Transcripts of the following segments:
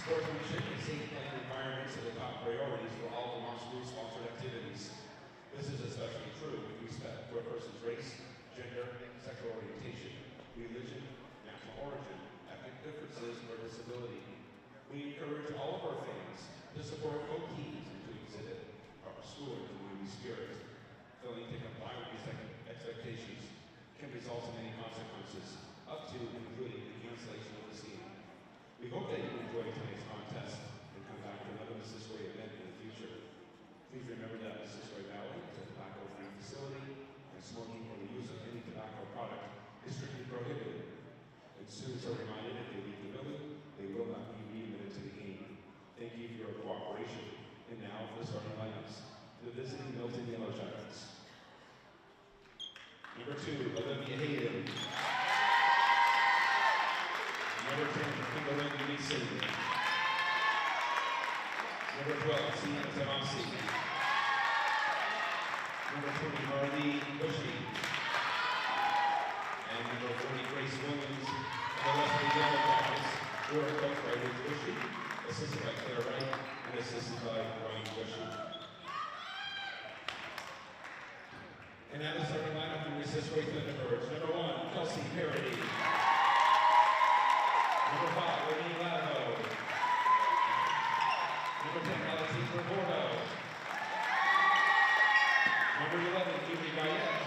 Sportsmanship and safe playing environments are the top priorities for all of our school-sponsored activities. This is especially true with respect to a person's race, gender, sexual orientation, religion, national origin, ethnic differences, or disability. We encourage all of our fans to support OTs and to exhibit our school and community spirit. Failing to comply with these expectations can result in many consequences, up to and including the cancellation of this game. We hope that you enjoy tonight's contest and come back to another Missisquoi event in the future. Please remember that Missisquoi Valley is a tobacco-free facility, and smoking or the use of any tobacco product is strictly prohibited. And students are reminded if they leave the building, they will not be readmitted to the game. Thank you for your cooperation. And now for the starting lineups. The visiting Milton Yellow Jackets. Number 2, Olivia Hayden. Number 10, Kimberly Mason. Number 12, Sienna Tamasi. Number 20, Marley Bushy. And number 40, Grace Williams. And the rest of the Yellow Jackets who are coached by Ruth Bushy, assisted by Claire Wright, and assisted by Ryan Bushy. And now the starting lineup for Missisquoi Thunderbirds. Number 1, Kelsey Parody. Number 5, Renee Lavo. Number 10, Alexandra Bordeaux. Number 11, Yuri Guyette.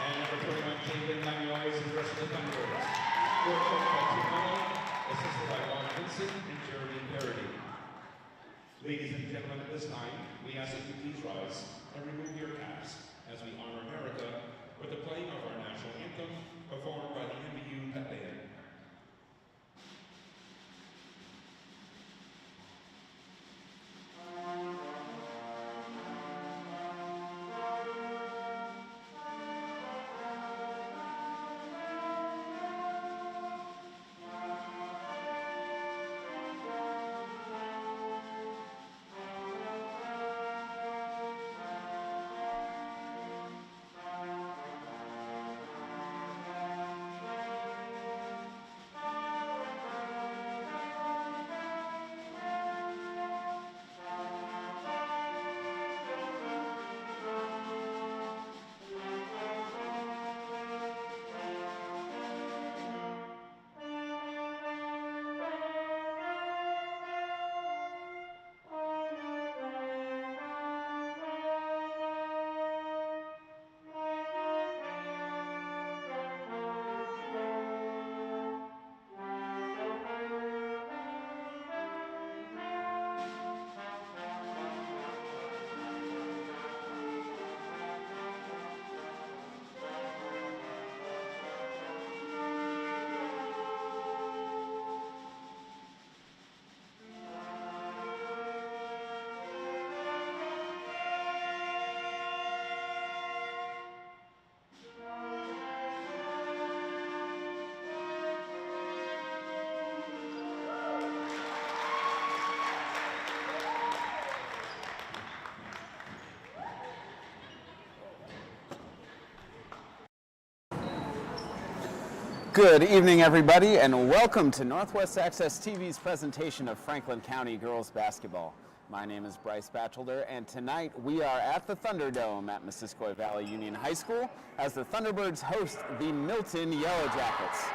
And number 21, Caitlin Lamuois and the rest of the Thunderbirds. Who are coached by Tim Miller, assisted by Ron Vincent and Jeremy Parody. Ladies and gentlemen, at this time, we ask that you please rise and remove your caps as we honor America with the playing of our national anthem performed by the MVU Pep Band. Good evening, everybody, and welcome to Northwest Access TV's presentation of Franklin County Girls Basketball. My name is Bryce Batchelder, and tonight we are at the Thunderdome at Missisquoi Valley Union High School as the Thunderbirds host the Milton Yellow Jackets.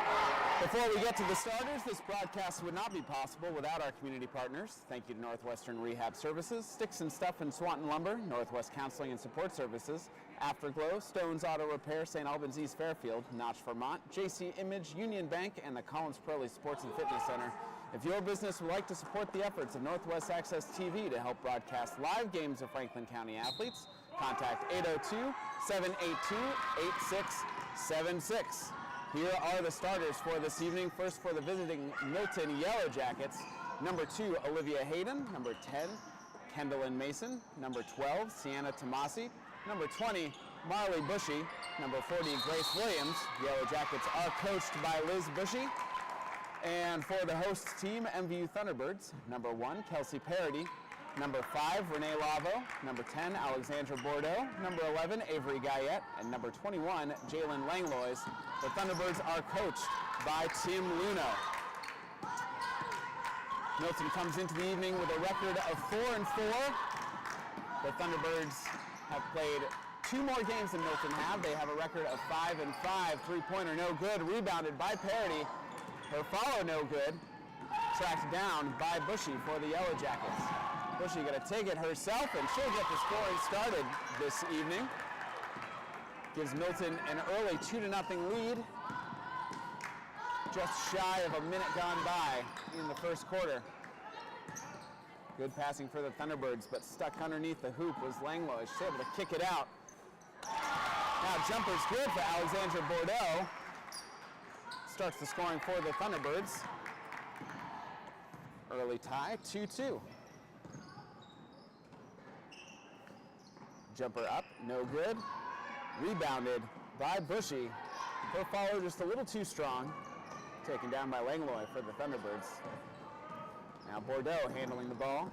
Before we get to the starters, this broadcast would not be possible without our community partners. Thank you to Northwestern Rehab Services, Sticks and Stuff and Swanton Lumber, Northwest Counseling and Support Services, Afterglow, Stone's Auto Repair, St. Albans East Fairfield, Notch, Vermont, JC Image, Union Bank, and the Collins Pearly Sports and Fitness Center. If your business would like to support the efforts of Northwest Access TV to help broadcast live games of Franklin County athletes, contact 802-782-8676. Here are the starters for this evening. First for the visiting Milton Yellow Jackets, number 2, Olivia Hayden, number 10, Kendall Mason, number 12, Sienna Tomasi, number 20, Marley Bushy, number 40, Grace Williams. Yellow Jackets are coached by Liz Bushy. And for the host team, MVU Thunderbirds, number 1, Kelsey Parody, number 5, Renee Lavo, number 10, Alexandra Bordeaux, number 11, Avery Guyette, and number 21, Jalen Langlois. The Thunderbirds are coached by Tim Luno. Milton comes into the evening with a record of 4-4. The Thunderbirds have played 2 more games than Milton have. They have a record of 5-5. Three-pointer no good. Rebounded by Parity. Her follow no good. Tracked down by Bushy for the Yellow Jackets. Bushy going to take it herself, and she'll get the scoring started this evening. Gives Milton an early 2-0 lead. Just shy of a minute gone by in the first quarter. Good passing for the Thunderbirds, but stuck underneath the hoop was Langlois. She's able to kick it out. Now jumper's good for Alexandra Bordeaux. Starts the scoring for the Thunderbirds. Early tie, 2-2. Jumper up, no good. Rebounded by Bushy. Her follow just a little too strong. Taken down by Langlois for the Thunderbirds. Now Bordeaux handling the ball.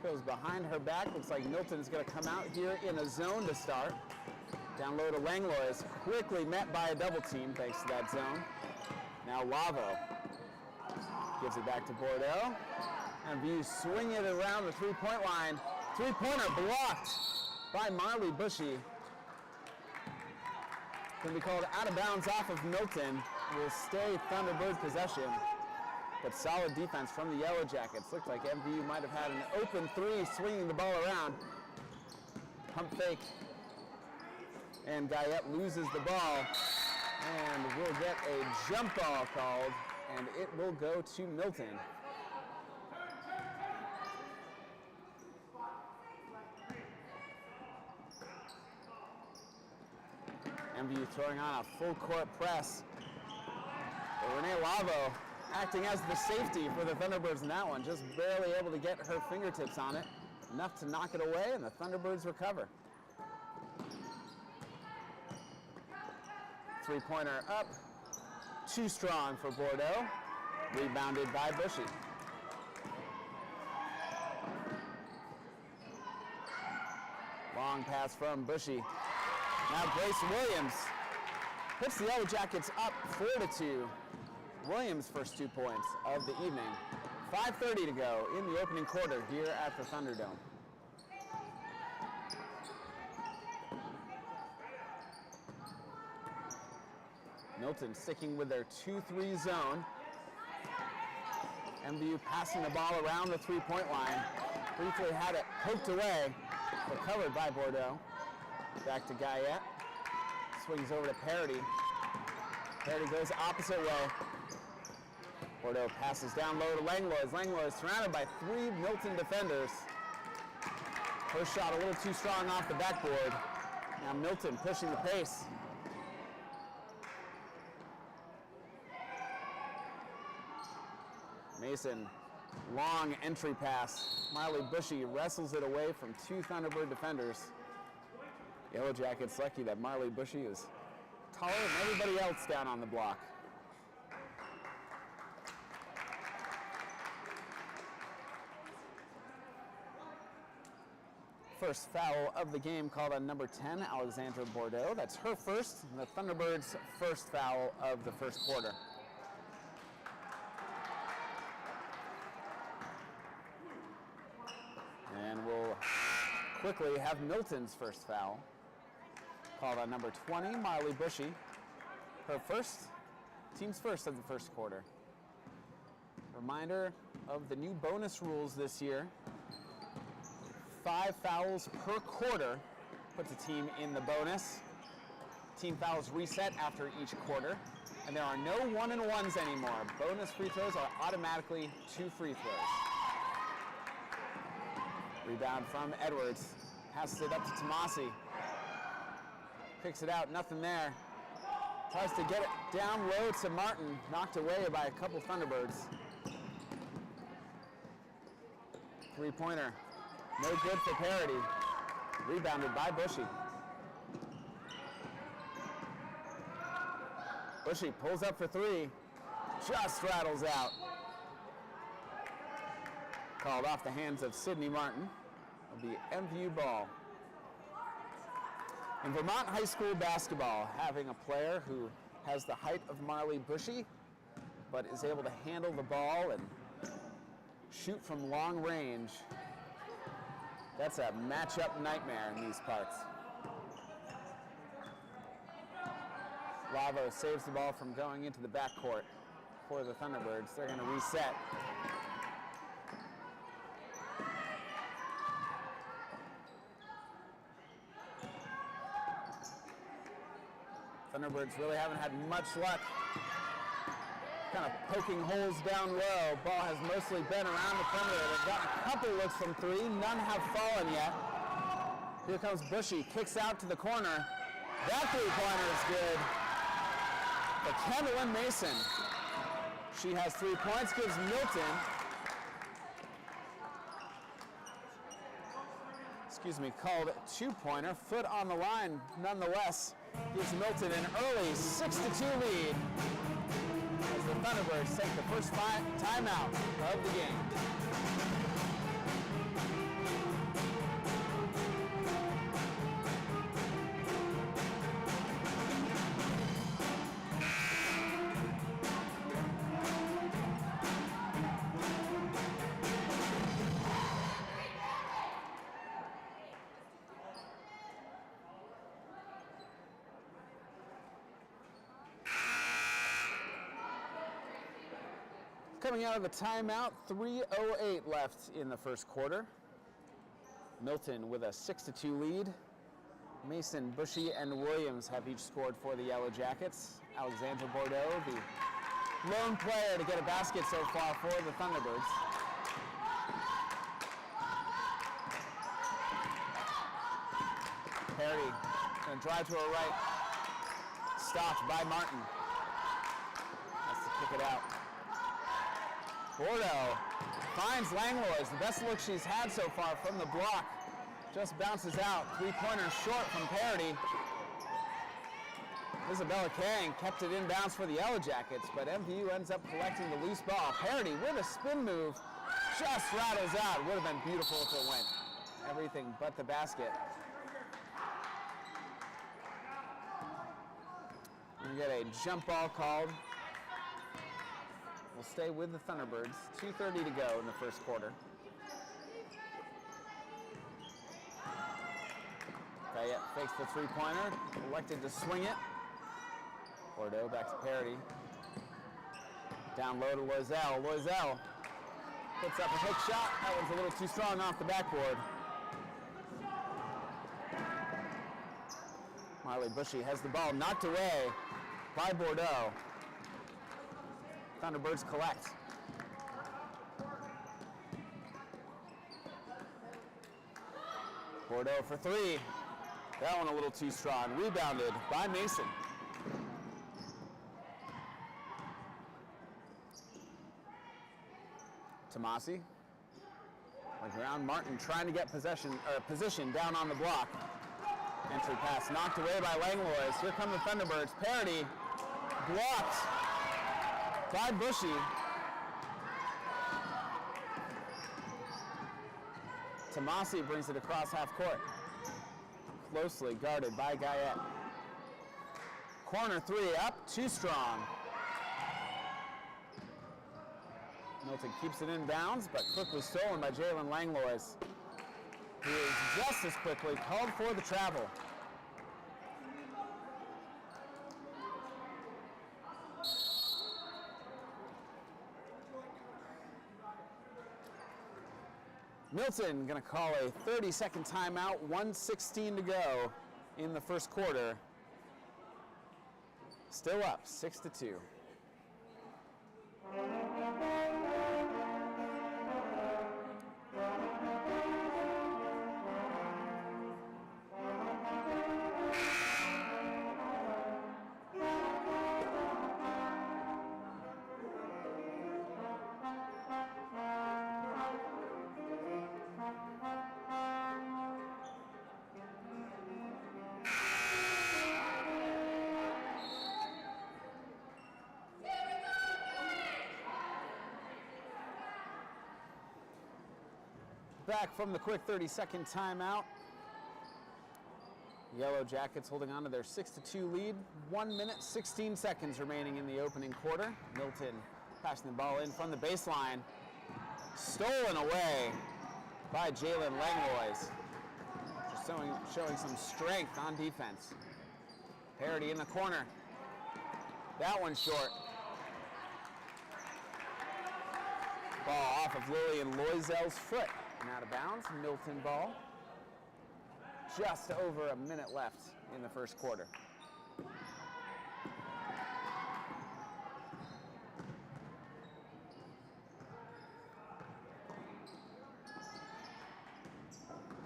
Goes behind her back. Looks like Milton's going to come out here in a zone to start. Down low to Langlois. Quickly met by a double team thanks to that zone. Now Lavo gives it back to Bordeaux. MVU swing it around the three-point line. Three-pointer blocked by Marley Bushy. Going to be called out of bounds off of Milton. Will stay Thunderbird possession. But solid defense from the Yellow Jackets. Looked like MVU might have had an open three, swinging the ball around. Pump fake. And Guyette loses the ball. And we'll get a jump ball called. And it will go to Milton. MVU throwing on a full court press. Renee Lavo acting as the safety for the Thunderbirds in that one, just barely able to get her fingertips on it, enough to knock it away, and the Thunderbirds recover. Three-pointer up, too strong for Bordeaux, rebounded by Bushy. Long pass from Bushy. Now Grace Williams puts the Yellow Jackets up 4-2. Williams' first 2 points of the evening. 5:30 to go in the opening quarter here at the Thunderdome. Milton sticking with their 2-3 zone. MVU passing the ball around the three-point line. Briefly had it poked away, recovered by Bordeaux. Back to Guyette. Swings over to Parity. Parity goes opposite way. Bordeaux passes down low to Langlois. Langlois is surrounded by 3 Milton defenders. First shot a little too strong off the backboard. Now Milton pushing the pace. Mason, long entry pass. Marley Bushy wrestles it away from 2 Thunderbird defenders. Yellow Jackets lucky that Marley Bushy is taller than everybody else down on the block. First foul of the game called on number 10, Alexandra Bordeaux. That's her first, and the Thunderbirds' first foul of the first quarter. And we'll quickly have Milton's first foul called on number 20, Marley Bushy. Her first, team's first of the first quarter. Reminder of the new bonus rules this year. 5 fouls per quarter puts a team in the bonus. Team fouls reset after each quarter, and there are no 1-and-1s anymore. Bonus free throws are automatically 2 free throws. Rebound from Edwards. Passes it up to Tomasi. Picks it out, nothing there. Tries to get it down low to Martin. Knocked away by a couple Thunderbirds. Three-pointer. No good for Parity. Rebounded by Bushy. Bushy pulls up for 3. Just rattles out. Called off the hands of Sydney Martin. It'll be MVU ball. In Vermont high school basketball, having a player who has the height of Marley Bushy, but is able to handle the ball and shoot from long range. That's a matchup nightmare in these parts. Lavo saves the ball from going into the backcourt for the Thunderbirds. They're going to reset. Thunderbirds really haven't had much luck kind of poking holes down low. Ball has mostly been around the perimeter. They've got a couple looks from three. None have fallen yet. Here comes Bushy. Kicks out to the corner. That three-pointer is good for Kendallyn Mason. She has 3 points, gives Milton, called two-pointer. Foot on the line, nonetheless, gives Milton an early 6-2 lead as the Thunderbirds take the first timeout of the game. Coming out of the timeout, 3:08 left in the first quarter. Milton with a 6-2 lead. Mason, Bushy, and Williams have each scored for the Yellow Jackets. Alexandra Bordeaux, the lone player to get a basket so far for the Thunderbirds. Perry going to drive to her right. Stopped by Martin. Has to kick it out. Bordeaux finds Langlois, the best look she's had so far from the block. Just bounces out. Three-pointer short from Parity. Isabella Kang kept it inbounds for the Yellow Jackets, but MVU ends up collecting the loose ball. Parity with a spin move just rattles out. Would have been beautiful if it went. Everything but the basket. We get a jump ball called. We'll stay with the Thunderbirds. 2:30 to go in the first quarter. Fayette fakes the three-pointer, elected to swing it. Bordeaux back to Parity. Down low to Loiselle. Loiselle puts up a hook shot. That one's a little too strong off the backboard. Marley Bushy has the ball knocked away by Bordeaux. Thunderbirds collect. Bordeaux for three. That one a little too strong. Rebounded by Mason. Tomasi. On the ground, Martin trying to get position down on the block. Entry pass knocked away by Langlois. Here come the Thunderbirds. Parity blocked by Bushy. Tomasi brings it across half court. Closely guarded by Guyette. Corner three up, too strong. Milton keeps it in bounds, but quickly stolen by Jalen Langlois, who is just as quickly called for the travel. Milton going to call a 30-second timeout, 1:16 to go in the first quarter. Still up, 6-2. Back from the quick 30-second timeout. Yellow Jackets holding on to their 6-2 lead. 1 minute, 16 seconds remaining in the opening quarter. Milton passing the ball in from the baseline. Stolen away by Jalen Langlois. Just showing some strength on defense. Parity in the corner. That one's short. Ball off of Lillian Loisel's foot and out of bounds. Milton ball. Just over a minute left in the first quarter.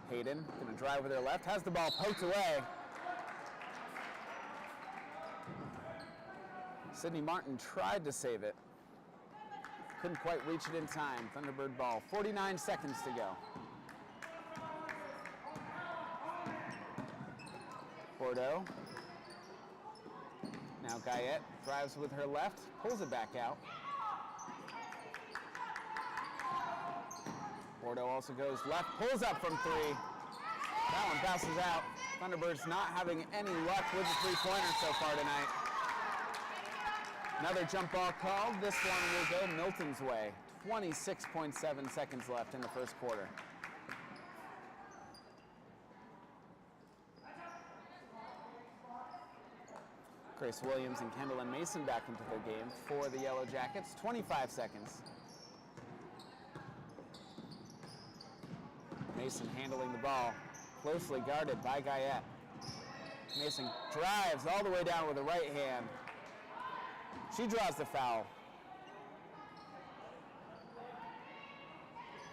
Hayden going to drive with her left, has the ball poked away. Sydney Martin tried to save it. Couldn't quite reach it in time. Thunderbird ball, 49 seconds to go. Bordeaux. Now Guyette drives with her left, pulls it back out. Bordeaux also goes left, pulls up from three. That one bounces out. Thunderbirds not having any luck with the three-pointer so far tonight. Another jump ball called. This one will go Milton's way. 26.7 seconds left in the first quarter. Grace Williams and Kendall Mason back into the game for the Yellow Jackets. 25 seconds. Mason handling the ball, closely guarded by Guyette. Mason drives all the way down with the right hand. She draws the foul.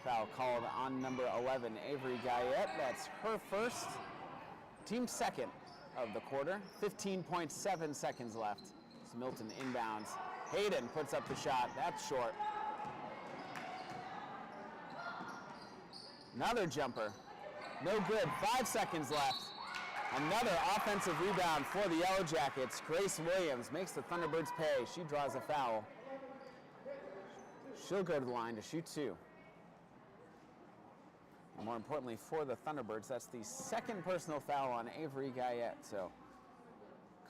Foul called on number 11, Avery Guyette. That's her first, team second of the quarter. 15.7 seconds left. It's Milton inbounds. Hayden puts up the shot. That's short. Another jumper. No good. 5 seconds left. Another offensive rebound for the Yellow Jackets. Grace Williams makes the Thunderbirds pay. She draws a foul. She'll go to the line to shoot two. And more importantly for the Thunderbirds, that's the second personal foul on Avery Guyette. So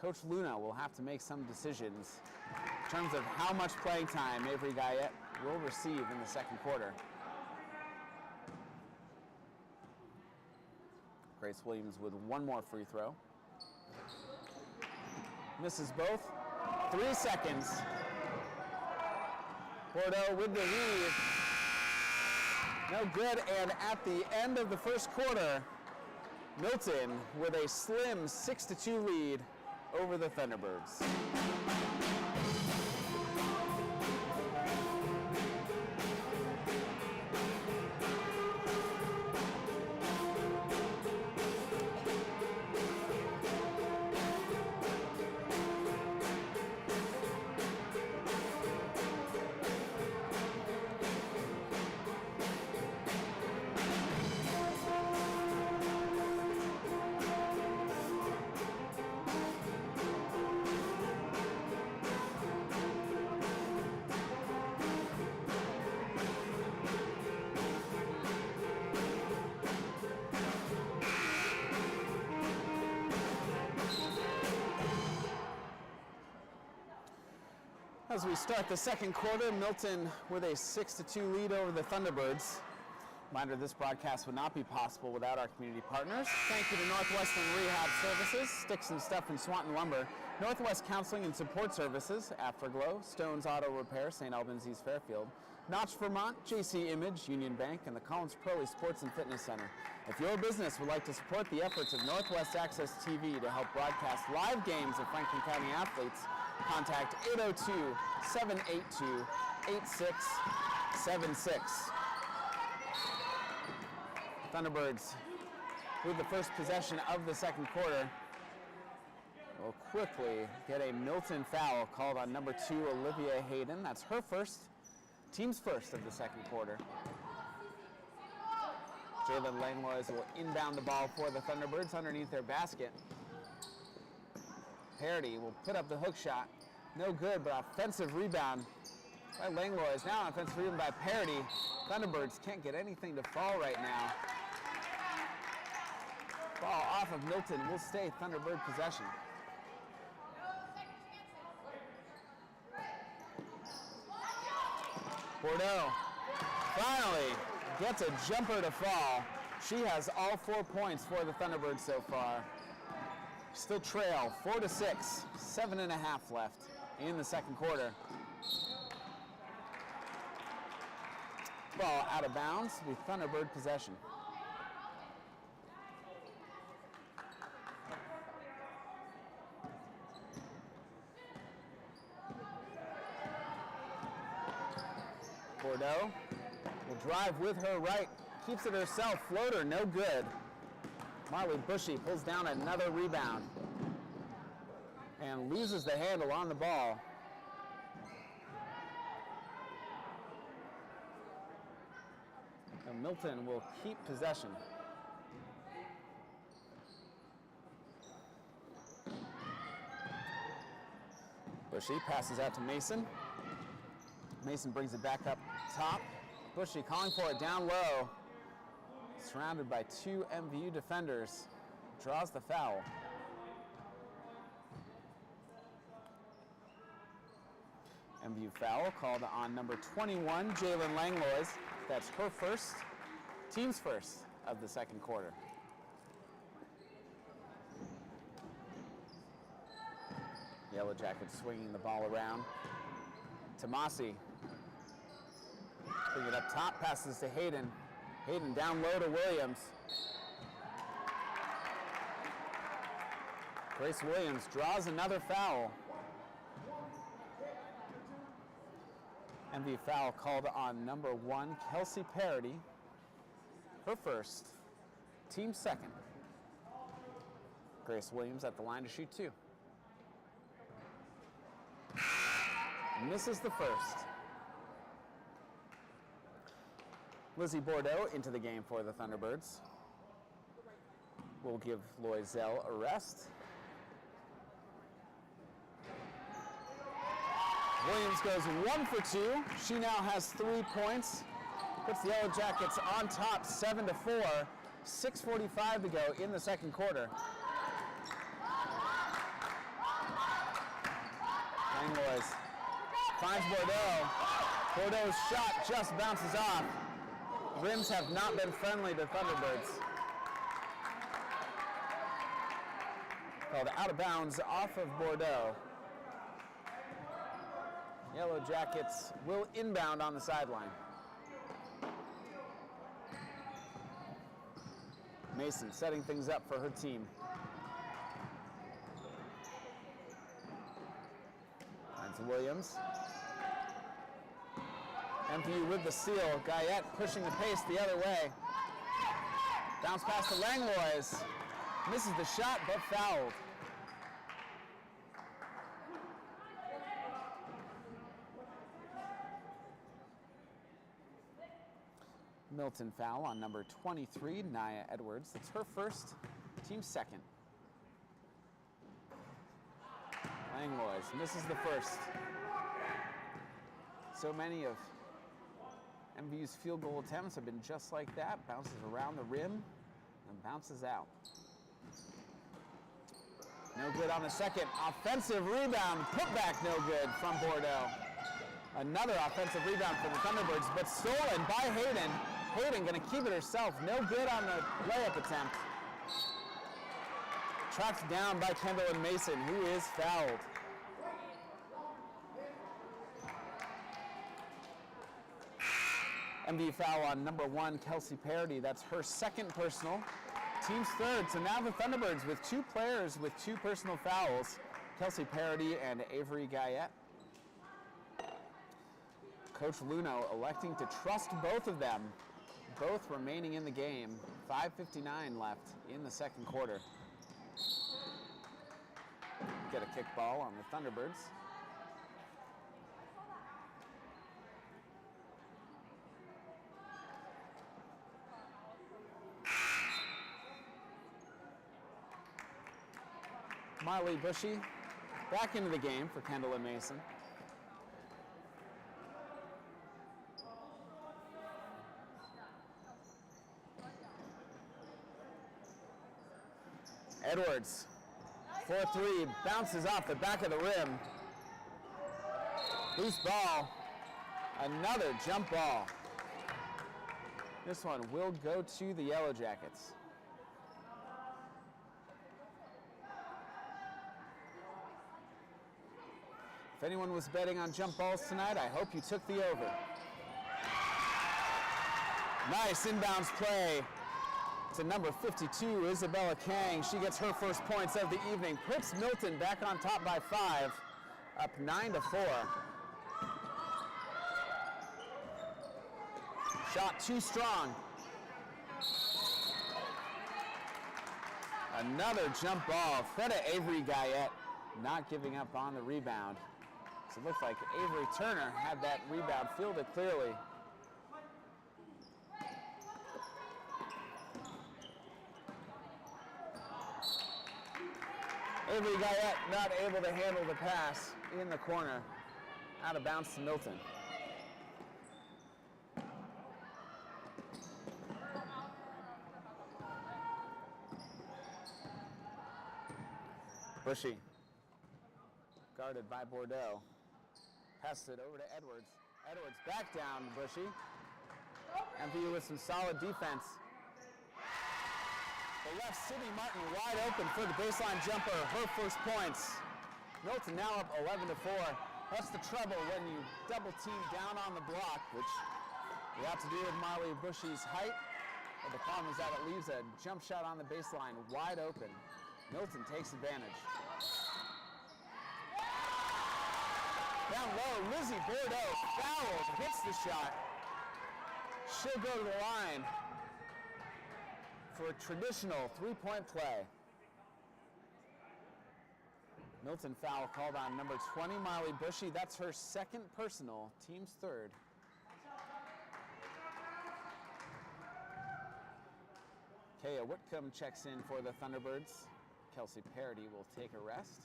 Coach Luna will have to make some decisions in terms of how much playing time Avery Guyette will receive in the second quarter. Grace Williams with one more free throw. Misses both. 3 seconds. Bordeaux with the lead. No good, and at the end of the first quarter, Milton with a slim 6-2 lead over the Thunderbirds. As we start the second quarter, Milton with a 6-2 lead over the Thunderbirds. Reminder, this broadcast would not be possible without our community partners. Thank you to Northwestern Rehab Services, Sticks and Stuff and Swanton Lumber, Northwest Counseling and Support Services, Afterglow, Stone's Auto Repair, St. Albans East Fairfield, Notch, Vermont, JC Image, Union Bank, and the Collins Crowley Sports and Fitness Center. If your business would like to support the efforts of Northwest Access TV to help broadcast live games of Franklin County athletes, contact 802-782-8676. Thunderbirds with the first possession of the second quarter will quickly get a Milton foul called on number 2, Olivia Hayden. That's her first, team's first of the second quarter. Jalen Langlois will inbound the ball for the Thunderbirds underneath their basket. Parity will put up the hook shot. No good, but offensive rebound by Langlois. Now an offensive rebound by Parity. Thunderbirds can't get anything to fall right now. Ball off of Milton will stay Thunderbird possession. Bordeaux finally gets a jumper to fall. She has all 4 points for the Thunderbirds so far. Still trail 4-6, 7.5 left in the second quarter. Ball out of bounds with Thunderbird possession. Bordeaux will drive with her right, keeps it herself, floater, no good. Marley Bushy pulls down another rebound and loses the handle on the ball. And Milton will keep possession. Bushy passes out to Mason. Mason brings it back up top. Bushy calling for it down low. Surrounded by 2 MVU defenders. Draws the foul. MVU foul called on number 21, Jalen Langlois. That's her first, team's first of the second quarter. Yellow Jackets swinging the ball around. Tomasi. Bring it up top, passes to Hayden. Hayden down low to Williams. Grace Williams draws another foul. MV foul called on number 1, Kelsey Parody. Her first, team second. Grace Williams at the line to shoot 2. Misses the first. Lizzie Bordeaux into the game for the Thunderbirds. Will give Loisel a rest. Williams goes 1 for 2. She now has 3 points. Puts the Yellow Jackets on top 7-4. 6:45 to go in the second quarter. Langlois finds Bordeaux. Bordeaux's shot just bounces off. Rims have not been friendly to Thunderbirds. Called out of bounds off of Bordeaux. Yellow Jackets will inbound on the sideline. Mason setting things up for her team. Finds Williams. MVU with the steal. Guyette pushing the pace the other way. Bounce pass to Langlois. Misses the shot, but fouled. Milton foul on number 23, Nia Edwards. That's her first, team second. Langlois misses the first. So many of MVU's field goal attempts have been just like that. Bounces around the rim and bounces out. No good on the second. Offensive rebound, putback no good from Bordeaux. Another offensive rebound for the Thunderbirds, but stolen by Hayden. Hayden gonna keep it herself. No good on the layup attempt. Tracked down by Kendall and Mason, who is fouled. MV foul on number 1, Kelsey Parody. That's her second personal. Team's third. So now the Thunderbirds with 2 players with 2 personal fouls. Kelsey Parody and Avery Guyette. Coach Luno electing to trust both of them. Both remaining in the game. 5:59 left in the second quarter. Get a kick ball on the Thunderbirds. Marley Bushy back into the game for Kendall and Mason. Edwards, 4-3, bounces off the back of the rim. Loose ball, another jump ball. This one will go to the Yellow Jackets. If anyone was betting on jump balls tonight, I hope you took the over. Nice inbounds play to number 52, Isabella Kang. She gets her first points of the evening, puts Milton back on top by 5, up 9-4. Shot too strong. Another jump ball. Freda Avery Guyette not giving up on the rebound. So it looks like Avery Turner had that rebound fielded clearly. Avery Guyette not able to handle the pass in the corner. Out of bounds to Milton. Bushy, guarded by Bordeaux. Passes it over to Edwards. Edwards back down to Bushy. MVU with some solid defense. The left Sydney Martin wide open for the baseline jumper, her first points. Milton now up 11-4. That's the trouble when you double team down on the block, which you have to do with Marley Bushy's height. But the problem is that it leaves a jump shot on the baseline wide open. Milton takes advantage. Down low, Lizzie Bordeaux fouls, hits the shot. She'll go to the line for a traditional three-point play. Milton foul called on number 20, Marley Bushy. That's her second personal, team's third. Kaya Whitcomb checks in for the Thunderbirds. Kelsey Parody will take a rest.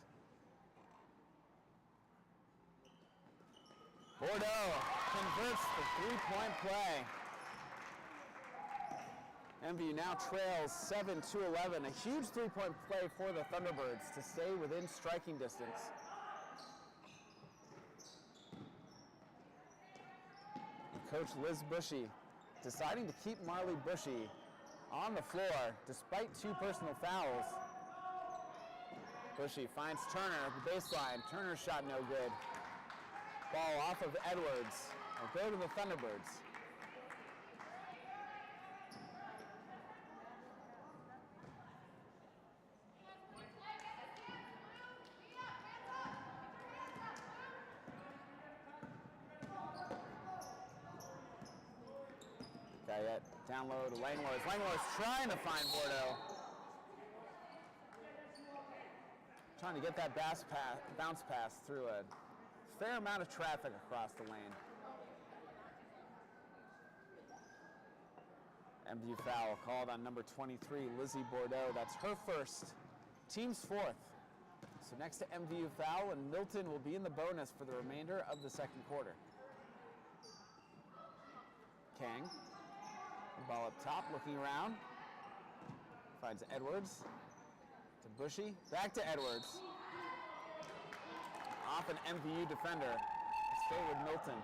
Bordeaux converts the three-point play. MVU now trails 7-11. A huge three-point play for the Thunderbirds to stay within striking distance. Coach Liz Bushy deciding to keep Marley Bushy on the floor despite two personal fouls. Bushy finds Turner at the baseline. Turner's shot no good. Ball off of Edwards. Will go to the Thunderbirds. Guyette down low to Langlois. Langlois trying to find Bordeaux. Trying to get that bounce pass through a fair amount of traffic across the lane. MVU foul called on number 23, Lizzie Bordeaux. That's her first, team's fourth. So next to MVU foul, and Milton will be in the bonus for the remainder of the second quarter. Kang, the ball up top, looking around. Finds Edwards to Bushy, back to Edwards. Off an MVU defender. Stay with Milton.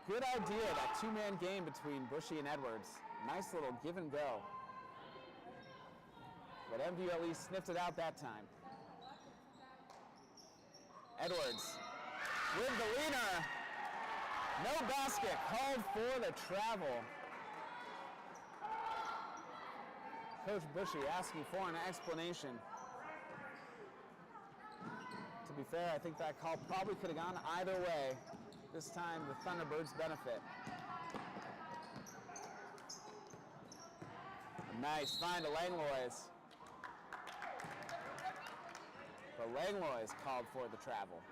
Good idea, that two-man game between Bushy and Edwards. Nice little give and go. But MVU at least sniffed it out that time. Edwards with the leaner. No basket called for the travel. Coach Bushy asking for an explanation. To be fair, I think that call probably could have gone either way. This time, the Thunderbirds benefit. A nice find to Langlois. But Langlois called for the travel.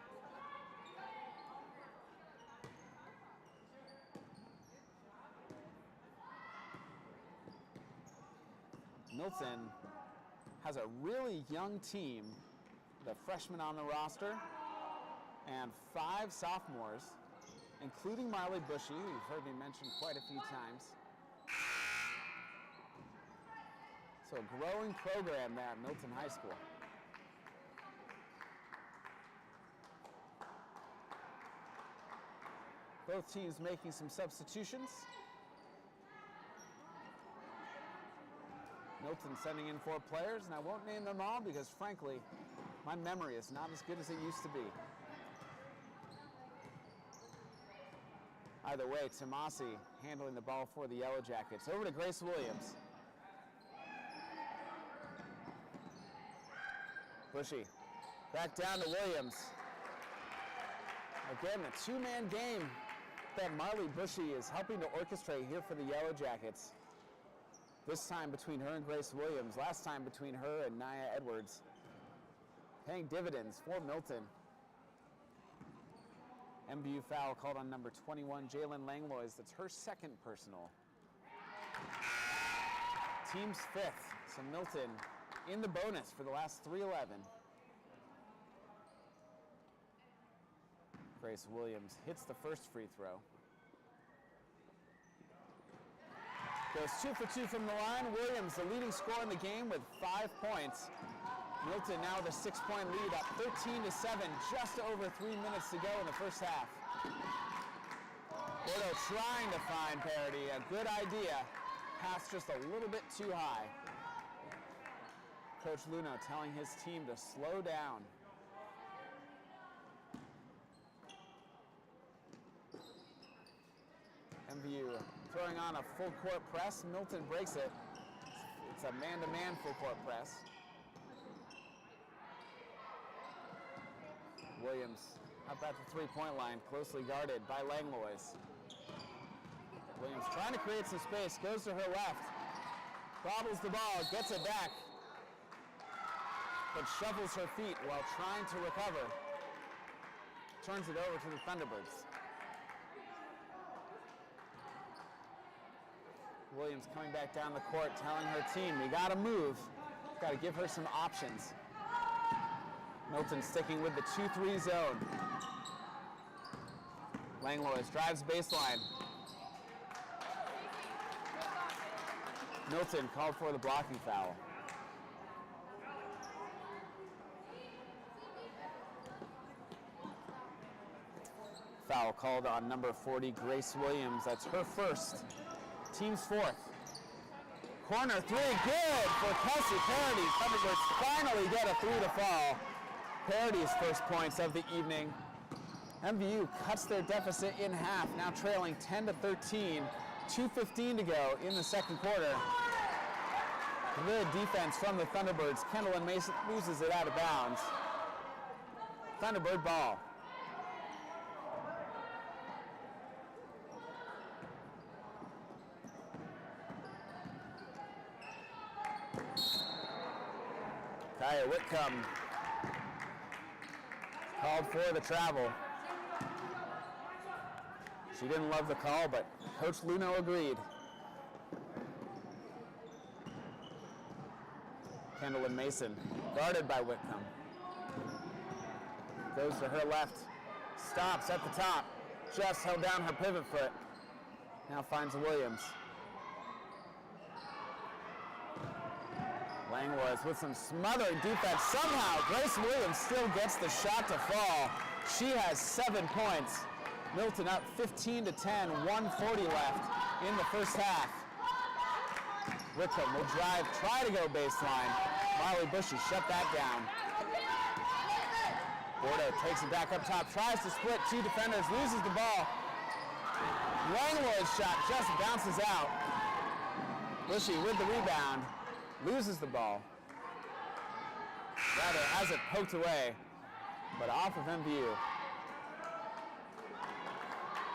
Milton has a really young team, the freshmen on the roster, and 5 sophomores, including Marley Bushy, who you've heard me mention quite a few times. So a growing program there at Milton High School. Both teams making some substitutions. Milton sending in 4 players, and I won't name them all because, frankly, my memory is not as good as it used to be. Either way, Tomasi handling the ball for the Yellow Jackets. Over to Grace Williams. Bushy. Back down to Williams. Again, a 2-man game that Marley Bushy is helping to orchestrate here for the Yellow Jackets. This time between her and Grace Williams. Last time between her and Nia Edwards. Paying dividends for Milton. MVU foul called on number 21, Jalen Langlois. That's her 2nd personal. Team's 5th. So Milton in the bonus for the last 3:11. Grace Williams hits the first free throw. Goes 2 for 2 from the line. Williams, the leading scorer in the game with 5 points. Milton now with a 6-point lead, up 13-7, just over 3 minutes to go in the first half. Bordeaux trying to find parity, a good idea. Pass just a little bit too high. Coach Luno telling his team to slow down. MVU throwing on a full court press. Milton breaks it. It's a man-to-man full court press. Williams up at the 3-point line, closely guarded by Langlois. Williams trying to create some space, goes to her left, bobbles the ball, gets it back, but shuffles her feet while trying to recover. Turns it over to the Thunderbirds. Williams coming back down the court, telling her team, we gotta move, gotta give her some options. Milton sticking with the 2-3 zone. Langlois drives baseline. Milton called for the blocking foul. Foul called on number 40, Grace Williams. That's her first, team's 4th. Corner 3, good for Kelsey Parody. Thunderbirds finally get a 3 to fall. Parody's first points of the evening. MVU cuts their deficit in half, now trailing 10-13, 2:15 to go in the second quarter. Good defense from the Thunderbirds. Kendall and Mason loses it out of bounds. Thunderbird ball. Kaya Whitcomb called for the travel. She didn't love the call, but Coach Luno agreed. Kendall and Mason, guarded by Whitcomb. Goes to her left, stops at the top, just held down her pivot foot. Now finds Williams. Langlois with some smothering defense. Somehow, Grace Williams still gets the shot to fall. She has 7 points. Milton up 15-10, 1:40 left in the first half. Whitcomb will drive, try to go baseline. Marley Bushy shut that down. Bordeaux takes it back up top, tries to split 2 defenders, loses the ball. Langlois' shot just bounces out. Bushy with the rebound. Loses the ball. Rather, has it poked away, but off of MVU.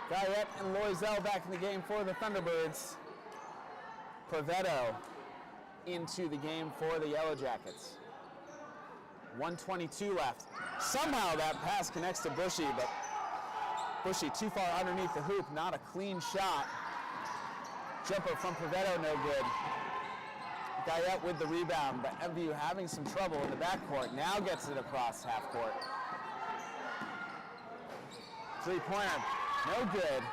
Guyette and Loisel back in the game for the Thunderbirds. Provetto into the game for the Yellow Jackets. 1:22 left. Somehow that pass connects to Bushy, but Bushy too far underneath the hoop, not a clean shot. Jumper from Provetto, no good. Guyette with the rebound, but MVU having some trouble in the backcourt. Now gets it across half court. 3-pointer, no good.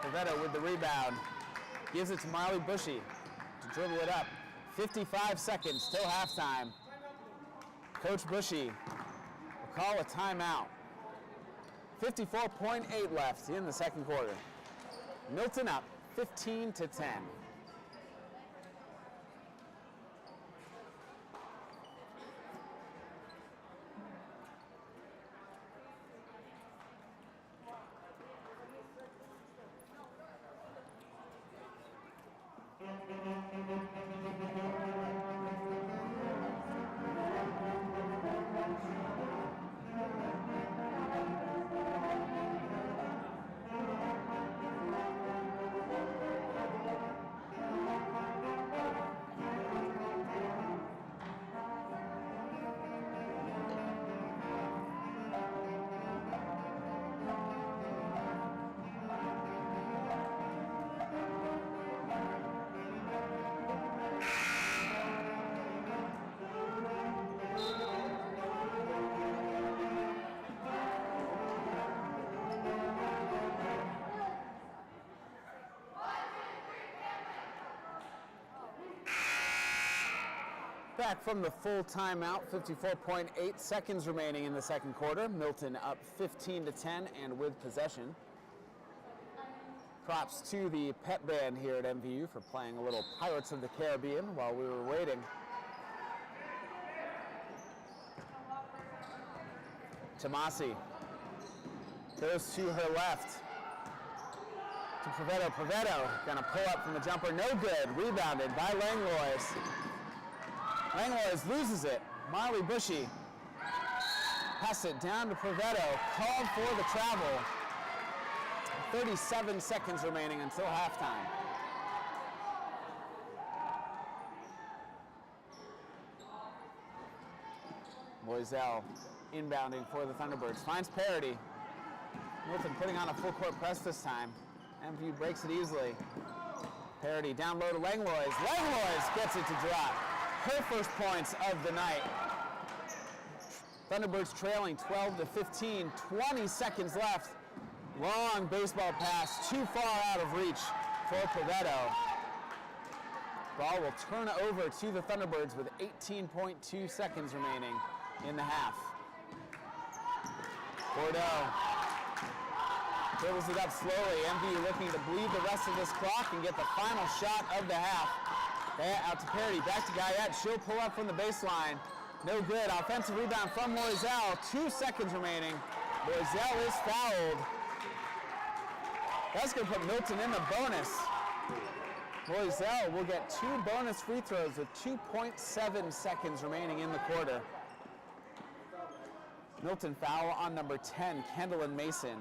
Provetto with the rebound. Gives it to Marley Bushy to dribble it up. 55 seconds, still halftime. Coach Bushy will call a timeout. 54.8 left in the second quarter. Milton up 15-10. Back from the full timeout, 54.8 seconds remaining in the second quarter. Milton up 15-10 and with possession. Props to the pep band here at MVU for playing a little Pirates of the Caribbean while we were waiting. Tomasi goes to her left to Provetto. Provetto gonna pull up from the jumper, no good. Rebounded by Langlois. Langlois loses it. Marley Bushy pass it down to Provetto, called for the travel. 37 seconds remaining until halftime. Loisel inbounding for the Thunderbirds, finds Parody. Milton putting on a full court press this time. MVU breaks it easily. Parody down low to Langlois. Langlois gets it to drop. Her first points of the night. Thunderbirds trailing 12-15, 20 seconds left. Long baseball pass, too far out of reach for Provetto. Ball will turn over to the Thunderbirds with 18.2 seconds remaining in the half. Bordeaux dribbles it up slowly. MVU looking to bleed the rest of this clock and get the final shot of the half. Out to Parody, back to Guyette. She'll pull up from the baseline. No good. Offensive rebound from Loisel. 2 seconds remaining. Loisel is fouled. That's going to put Milton in the bonus. Loisel will get 2 bonus free throws with 2.7 seconds remaining in the quarter. Milton foul on number 10, Kendall Mason.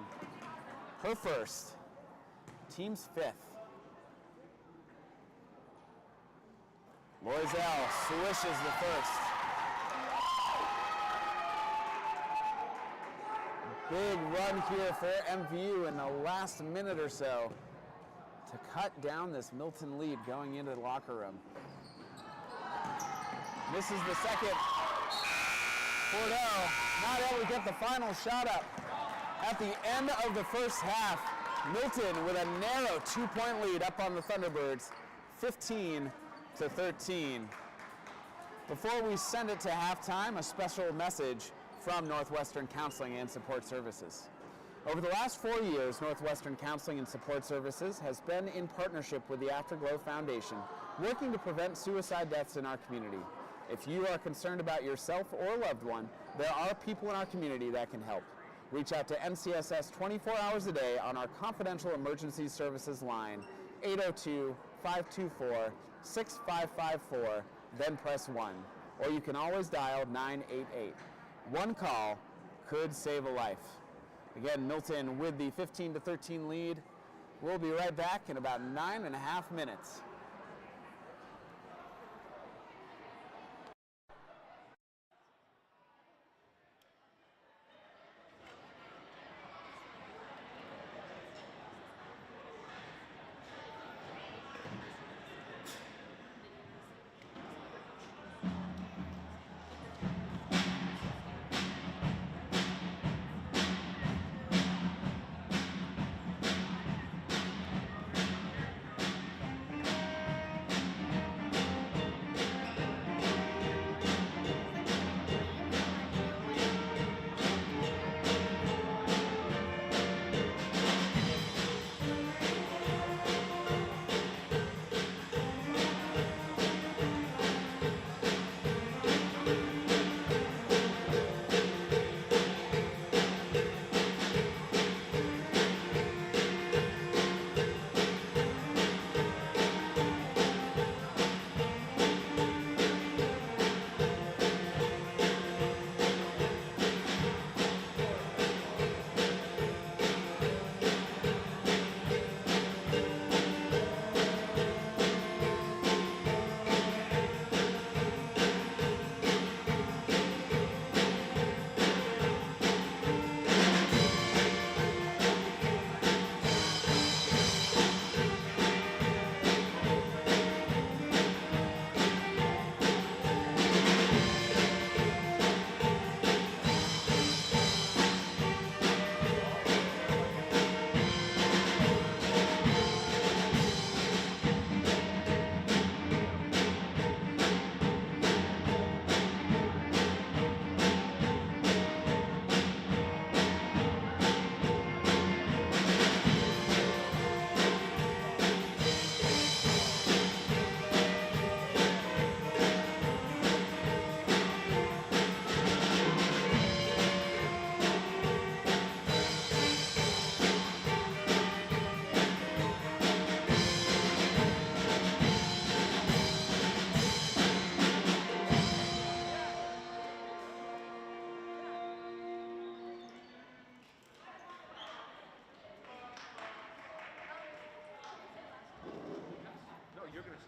Her first. Team's 5th. Loisel swishes the first. Big run here for MVU in the last minute or so to cut down this Milton lead going into the locker room. Misses the second. Bordeaux not able to get the final shot up. At the end of the first half, Milton with a narrow 2-point lead up on the Thunderbirds, 15-13. Before we send it to halftime, a special message from Northwestern Counseling and Support Services. Over the last 4 years, Northwestern Counseling and Support Services has been in partnership with the Afterglow Foundation, working to prevent suicide deaths in our community. If you are concerned about yourself or a loved one, there are people in our community that can help. Reach out to NCSS 24 hours a day on our confidential emergency services line, 802-524-6554, then press 1. Or you can always dial 988. One call could save a life. Again, Milton with the 15-13 lead. We'll be right back in about 9.5 minutes.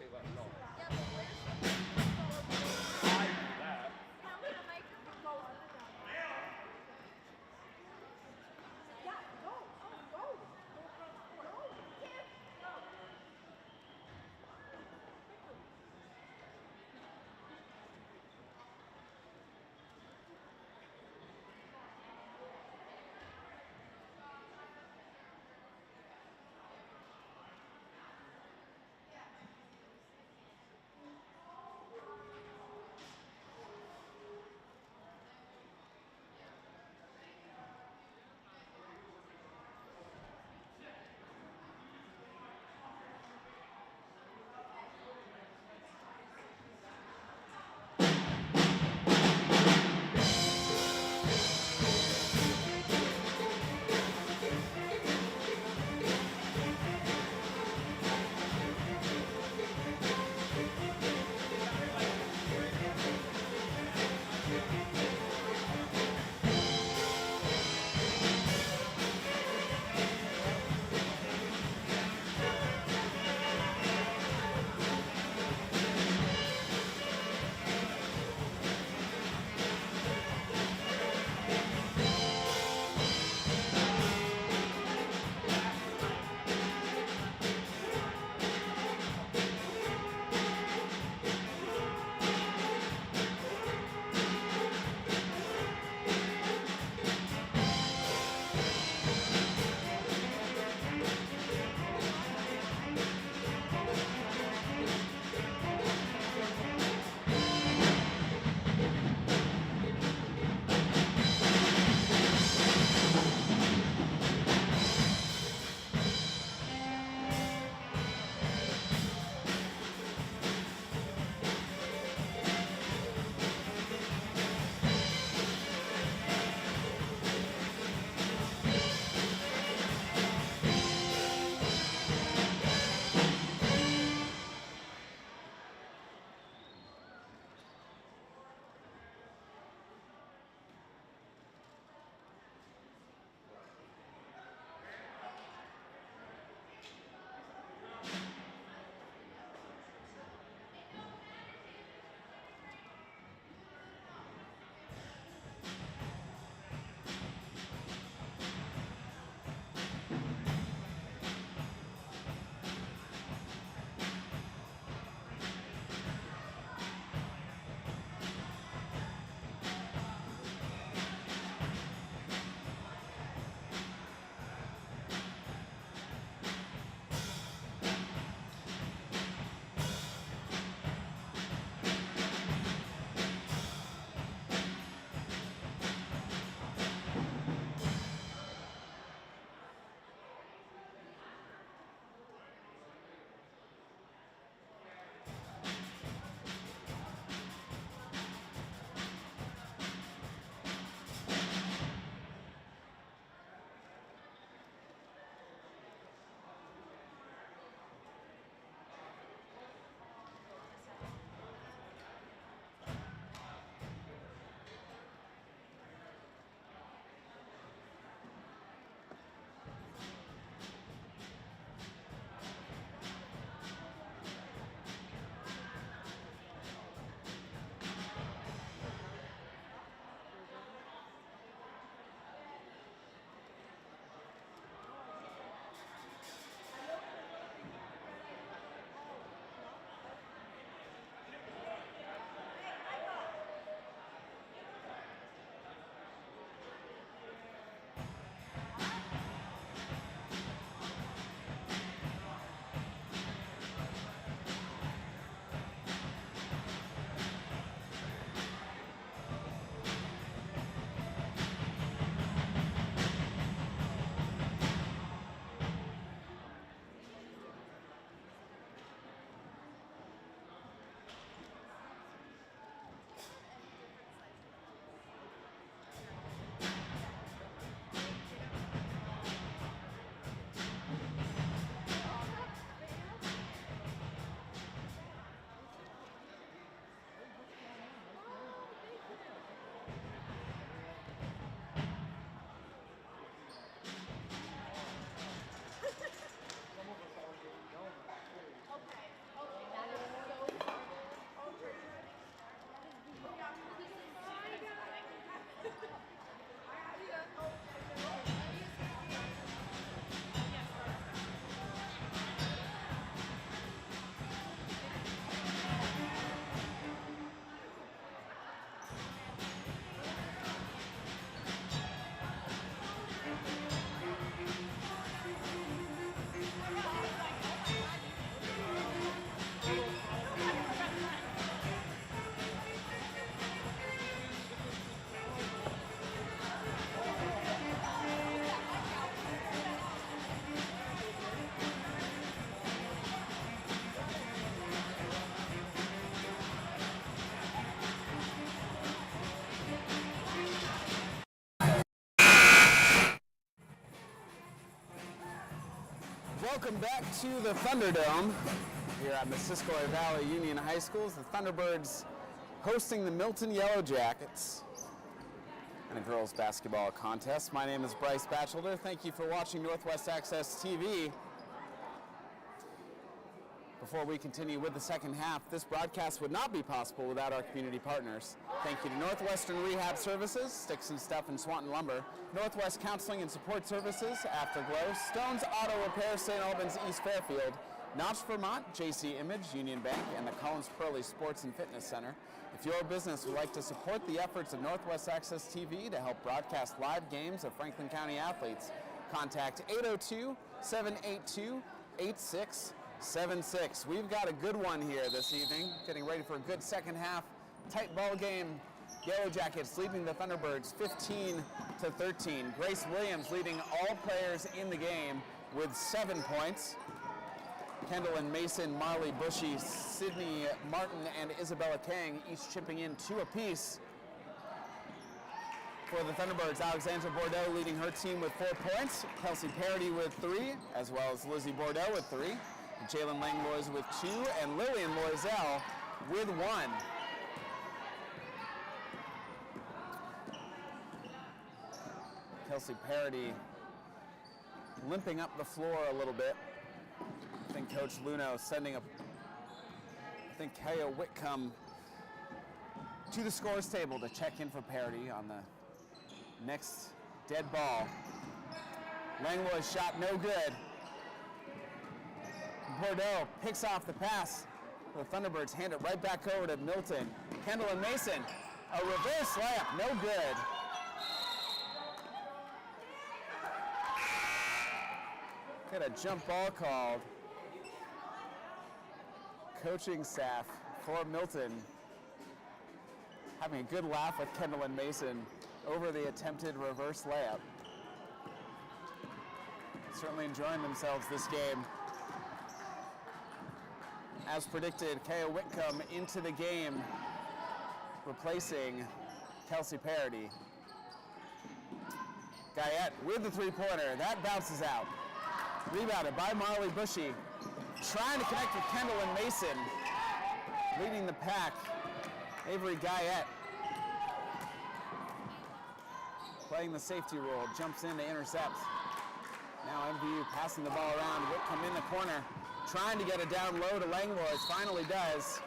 say let go. Yeah, but where's the I do that. How can I make them go under that? Yeah, go. Oh, go. Go. Can't. Go. Welcome back to the Thunderdome here at Missisquoi Valley Union High Schools. The Thunderbirds hosting the Milton Yellow Jackets in a girls basketball contest. My name is Bryce Batchelder. Thank you for watching Northwest Access TV. Before we continue with the second half, this broadcast would not be possible without our community partners. Thank you to Northwestern Rehab Services, Sticks and Stuff and Swanton Lumber, Northwest Counseling and Support Services, Afterglow, Stone's Auto Repair, St. Albans, East Fairfield, Notch, Vermont, JC Image, Union Bank, and the Collins Pearly Sports and Fitness Center. If your business would like to support the efforts of Northwest Access TV to help broadcast live games of Franklin County athletes, contact 802-782-8676. We've got a good one here this evening, getting ready for a good second half. Tight ball game. Yellow Jackets leading the Thunderbirds 15-13. Grace Williams leading all players in the game with 7 points. Kendall and Mason, Marley Bushy, Sydney Martin, and Isabella Kang each chipping in 2 apiece. For the Thunderbirds, Alexandra Bordeaux leading her team with 4 points. Kelsey Parody with 3, as well as Lizzie Bordeaux with 3. Jalen Langlois with 2, and Lillian Loisel with 1. Kelsey Parody limping up the floor a little bit. I think Coach Luno sending Kaya Whitcomb to the scores table to check in for Parody on the next dead ball. Langlois shot no good. Bordeaux picks off the pass. The Thunderbirds hand it right back over to Milton. Kendall and Mason, a reverse layup, no good. Get a jump ball called. Coaching staff for Milton having a good laugh with Kendall and Mason over the attempted reverse layup. Certainly enjoying themselves this game. As predicted, Kaya Whitcomb into the game, replacing Kelsey Parody. Guyette with the three-pointer. That bounces out. Rebounded by Marley Bushy. Trying to connect with Kendall and Mason. Leading the pack, Avery Guyette. Playing the safety role, jumps in to intercept. Now MVU passing the ball around. Whitcomb in the corner. Trying to get it down low to Langlois, finally does.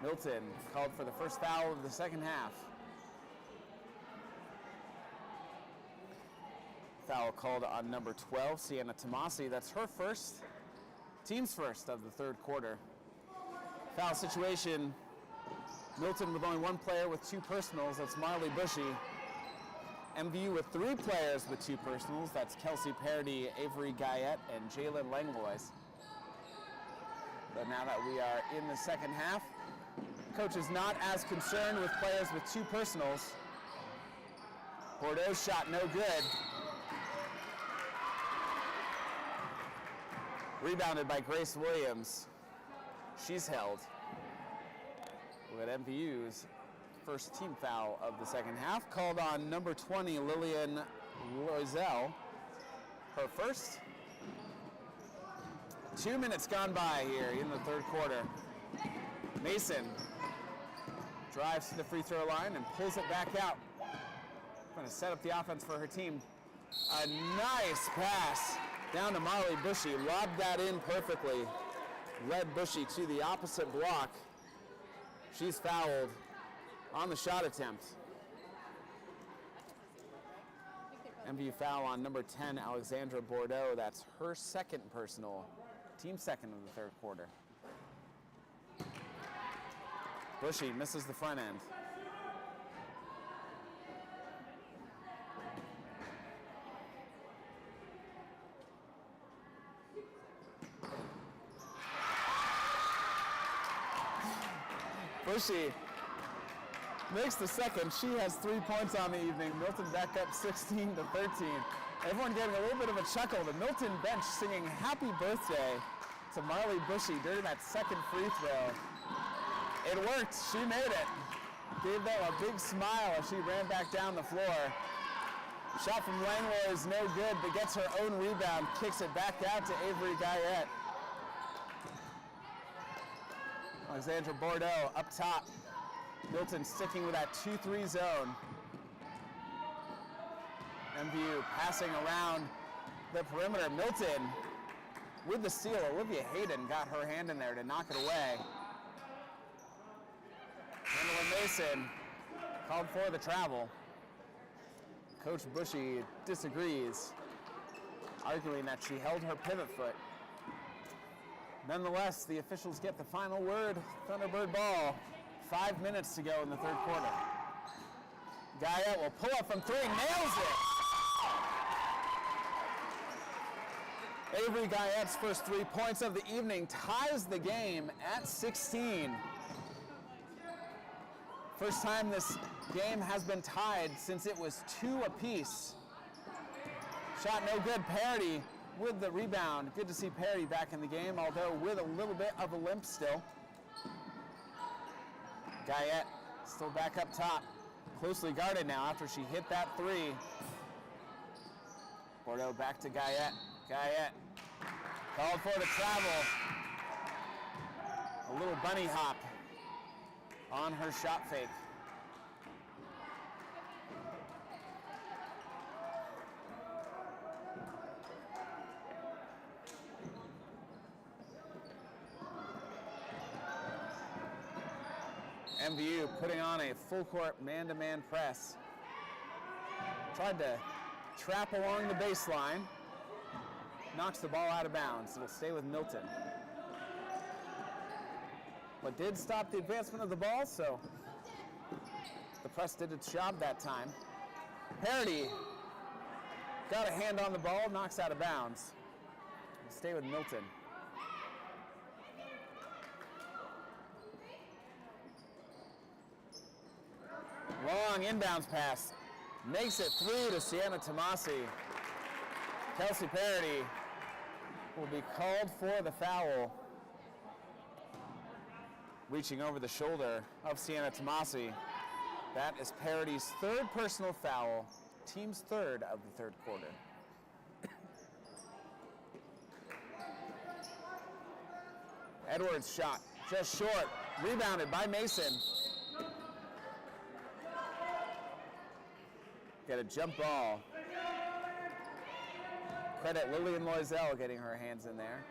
Milton called for the first foul of the second half. Foul called on number 12, Sienna Tomasi. That's her first, team's first of the third quarter. Foul situation, Milton with only 1 player with 2 personals, that's Marley Bushy. MVU with 3 players with 2 personals, that's Kelsey Parody, Avery Guyette, and Jalen Langlois. But now that we are in the second half, coach is not as concerned with players with 2 personals. Bordeaux's shot no good. Rebounded by Grace Williams. She's held. With MVU's first team foul of the second half, called on number 20, Lillian Loisel. Her first. 2 minutes gone by here in the third quarter. Mason drives to the free throw line and pulls it back out. Going to set up the offense for her team. A nice pass down to Marley Bushy, lobbed that in perfectly. Led Bushy to the opposite block. She's fouled on the shot attempt. MVU foul on number 10, Alexandra Bordeaux. That's her second personal, team second of the third quarter. Bushy misses the front end. Bushy makes the second. She has 3 points on the evening. Milton back up 16-13. Everyone getting a little bit of a chuckle. The Milton bench singing happy birthday to Marley Bushy during that second free throw. It worked. She made it. Gave them a big smile as she ran back down the floor. Shot from Langlois is no good, but gets her own rebound, kicks it back out to Avery Guyette. Alexandra Bordeaux up top. Milton sticking with that 2-3 zone. MVU passing around the perimeter. Milton with the steal. Olivia Hayden got her hand in there to knock it away. Gwendolyn Mason called for the travel. Coach Bushy disagrees, arguing that she held her pivot foot. Nonetheless, the officials get the final word. Thunderbird ball. 5 minutes to go in the third quarter. Guyette will pull up from three, nails it. Avery Guyette's first 3 points of the evening ties the game at 16. First time this game has been tied since it was 2 apiece. Shot no good. Parity with the rebound. Good to see Parity back in the game, although with a little bit of a limp still. Guyette still back up top. Closely guarded now after she hit that 3. Bordeaux back to Guyette. Guyette called for the travel. A little bunny hop on her shot fake. MVU putting on a full court man-to-man press. Tried to trap along the baseline. Knocks the ball out of bounds. It'll stay with Milton. But did stop the advancement of the ball, so the press did its job that time. Parity got a hand on the ball, knocks out of bounds. It'll stay with Milton. Long inbounds pass. Makes it through to Sienna Tomasi. Kelsey Parity will be called for the foul. Reaching over the shoulder of Sienna Tomasi. That is Parity's 3rd personal foul, team's 3rd of the 3rd quarter. Edwards shot just short, rebounded by Mason. Got a jump ball. Credit Lillian Loisel getting her hands in there,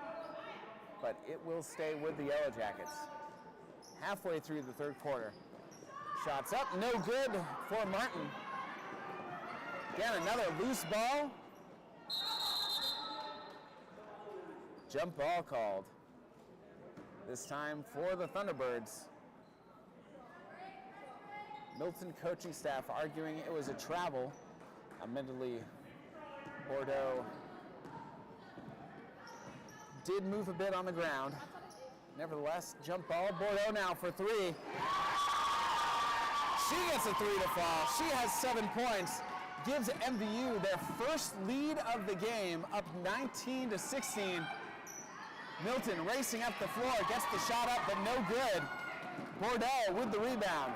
but it will stay with the Yellow Jackets. Halfway through the 3rd quarter. Shots up, no good for Martin. Again, another loose ball. Jump ball called. This time for the Thunderbirds. Milton coaching staff arguing it was a travel. Admittedly, Bordeaux did move a bit on the ground. Nevertheless, jump ball. Bordeaux now for 3. She gets a 3 to fall. She has 7 points. Gives MVU their first lead of the game, up 19 to 16. Milton racing up the floor, gets the shot up, but no good. Bordeaux with the rebound.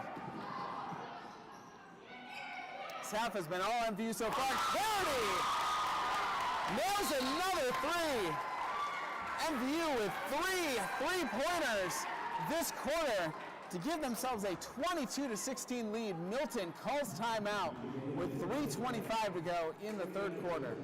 This half has been all MVU so far. Parity nails another 3. MVU with 3 3-pointers this quarter to give themselves a 22 to 16 lead. Milton calls timeout with 3:25 to go in the 3rd quarter.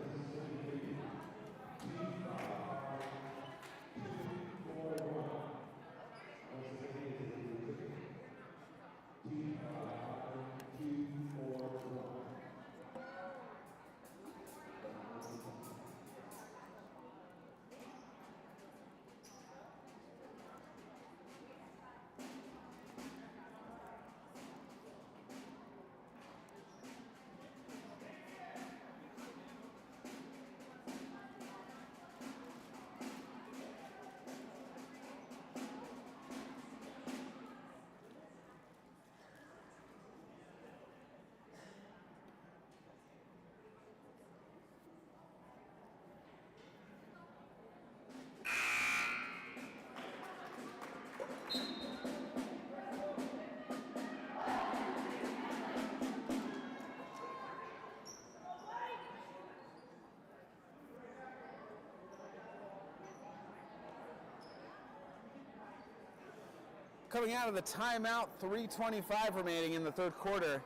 Coming out of the timeout, 3:25 remaining in the third quarter.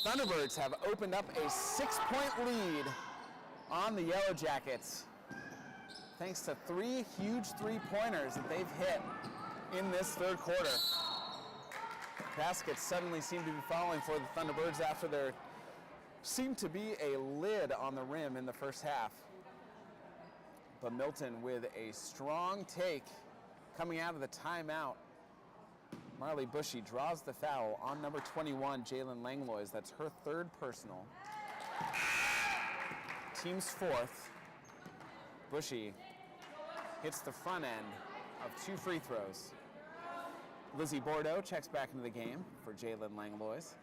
Thunderbirds have opened up a 6-point lead on the Yellow Jackets, thanks to 3 huge three-pointers that they've hit in this third quarter. Baskets suddenly seem to be falling for the Thunderbirds after there seemed to be a lid on the rim in the first half. But Milton with a strong take coming out of the timeout. Marley Bushy draws the foul on number 21, Jalen Langlois. That's her 3rd personal. Team's 4th. Bushy hits the front end of 2 free throws. Lizzie Bordeaux checks back into the game for Jalen Langlois.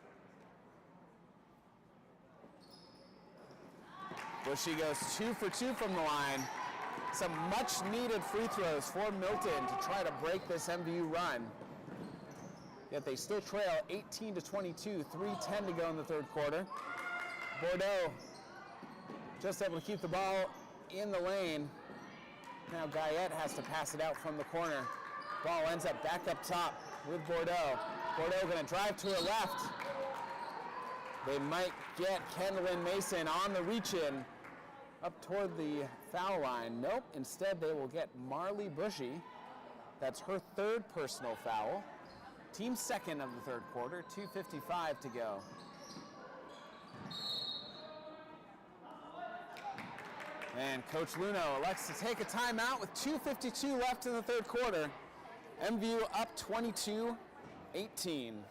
Bushy goes 2 for 2 from the line. Some much needed free throws for Milton to try to break this MVU run. Yet they still trail 18-22, 3:10 to go in the third quarter. Bordeaux just able to keep the ball in the lane. Now Guyette has to pass it out from the corner. Ball ends up back up top with Bordeaux. Bordeaux gonna drive to her left. They might get Kendallyn Mason on the reach-in up toward the foul line. Nope, instead they will get Marley Bushy. That's her 3rd personal foul. Team 2nd of the third quarter, 2:55 to go. And Coach Luno elects to take a timeout with 2:52 left in the third quarter. MVU up 22-18.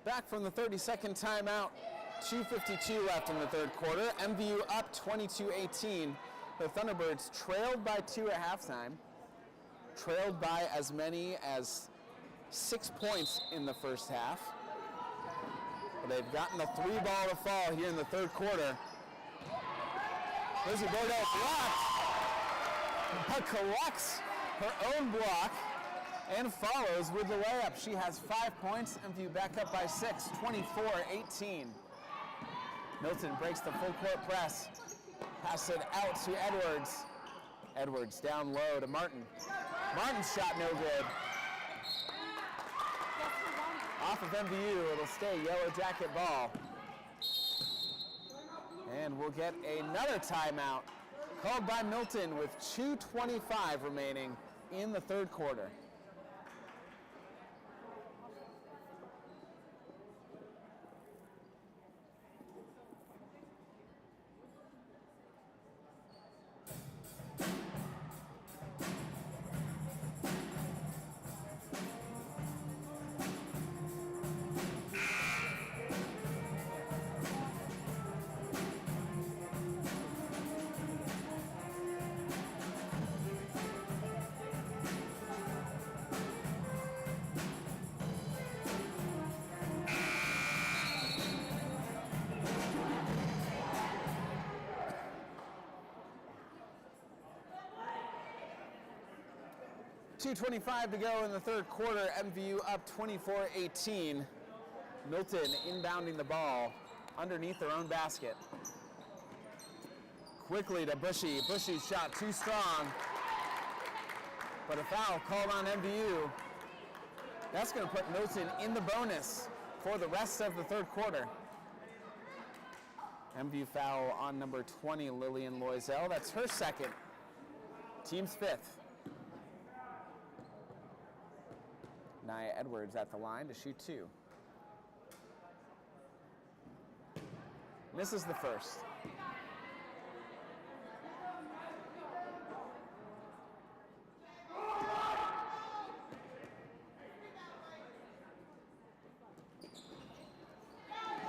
Back from the 30-second timeout, 2:52 left in the third quarter. MVU up 22-18. The Thunderbirds trailed by 2 at halftime, trailed by as many as 6 points in the first half. But they've gotten the 3 ball to fall here in the third quarter. Lizzie Bordeaux blocked, but collects her own block and follows with the layup. She has 5 points. MVU back up by 6, 24-18. Milton breaks the full court press. Pass it out to Edwards. Edwards down low to Martin. Martin's shot no good. Off of MVU, it'll stay Yellow Jacket ball. And we'll get another timeout called by Milton with 2:25 remaining in the third quarter. .225 to go in the third quarter. MVU up 24-18. Milton inbounding the ball underneath their own basket. Quickly to Bushy. Bushy's shot too strong, but a foul called on MVU. That's going to put Milton in the bonus for the rest of the third quarter. MVU foul on number 20, Lillian Loisel. That's her 2nd. Team's 5th. Nia Edwards at the line to shoot 2. Misses the first.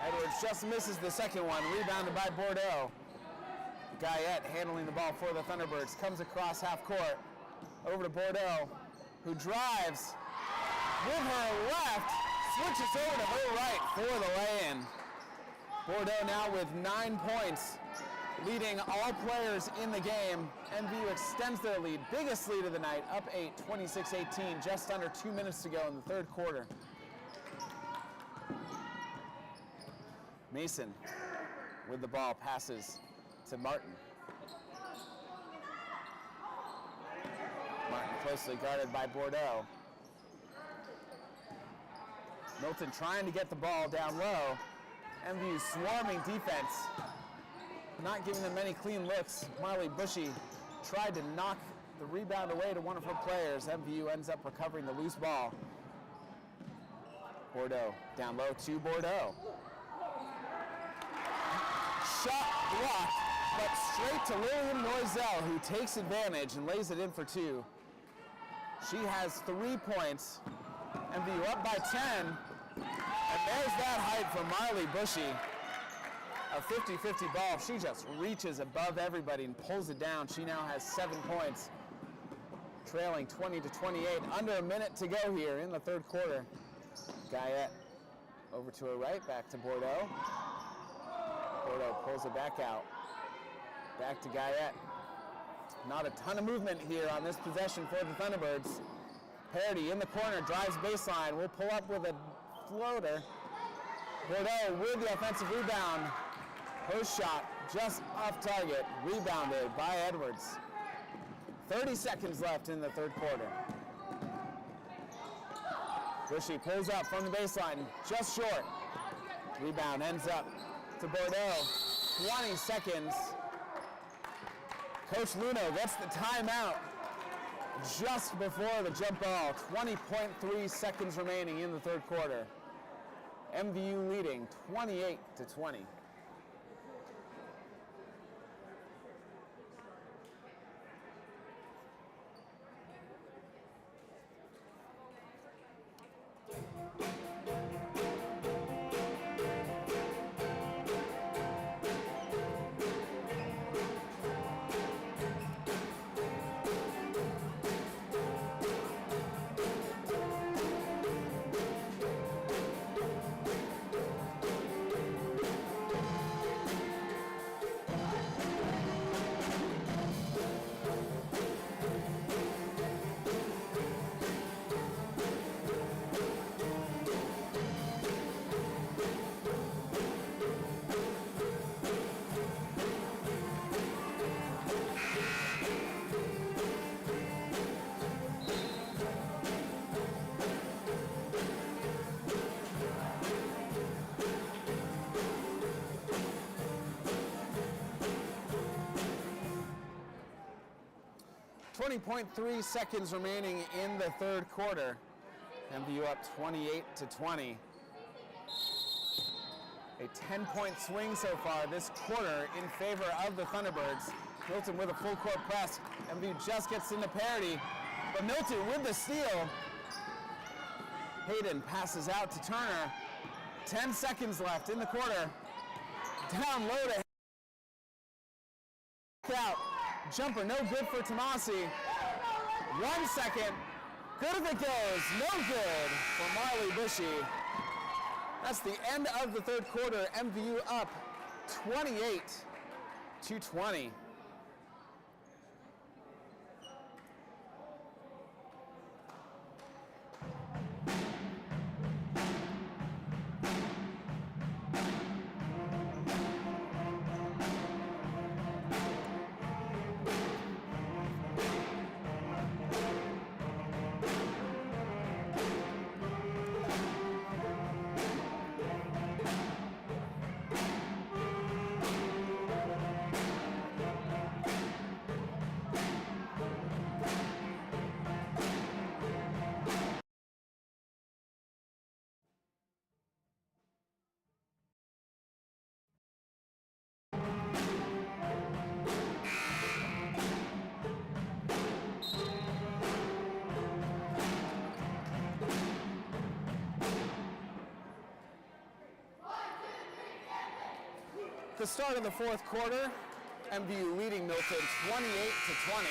Edwards just misses the second one, rebounded by Bordeaux. Guyette handling the ball for the Thunderbirds, comes across half court. Over to Bordeaux, who drives with her left, switches over to her right for the lay-in. Bordeaux now with 9 points, leading all players in the game. MVU extends their lead, biggest lead of the night, up 8, 26-18, just under 2 minutes to go in the third quarter. Mason with the ball passes to Martin. Martin closely guarded by Bordeaux. Milton trying to get the ball down low. MVU swarming defense, not giving them many clean looks. Marley Bushy tried to knock the rebound away to one of her players. MVU ends up recovering the loose ball. Bordeaux down low to Bordeaux. Shot blocked, but straight to Lillian Noiselle, who takes advantage and lays it in for 2. She has 3 points. MVU up by 10. And there's that height from Marley Bushy. A 50-50 ball. She just reaches above everybody and pulls it down. She now has 7 points, trailing 20-28. Under a minute to go here in the third quarter. Guyette over to her right, back to Bordeaux. Bordeaux pulls it back out. Back to Guyette. Not a ton of movement here on this possession for the Thunderbirds. Parody in the corner, drives baseline. Will pull up with a floater. Bordeaux with the offensive rebound. Her shot just off target, rebounded by Edwards. 30 seconds left in the third quarter. Bushy pulls up from the baseline, just short. Rebound ends up to Bordeaux. 20 seconds. Coach Luno gets the timeout just before the jump ball. 20.3 seconds remaining in the third quarter. MVU leading 28-20. .3 seconds remaining in the third quarter. MVU up 28-20. A 10-point swing so far this quarter in favor of the Thunderbirds. Milton with a full court press. MVU just gets into parity, but Milton with the steal. Hayden passes out to Turner. 10 seconds left in the quarter. Down low to out. Jumper no good for Tomasi. 1 second. Good if it goes. No good for Marley Bushy. That's the end of the third quarter. MVU up 28-20. The start of the fourth quarter, MVU leading Milton 28-20.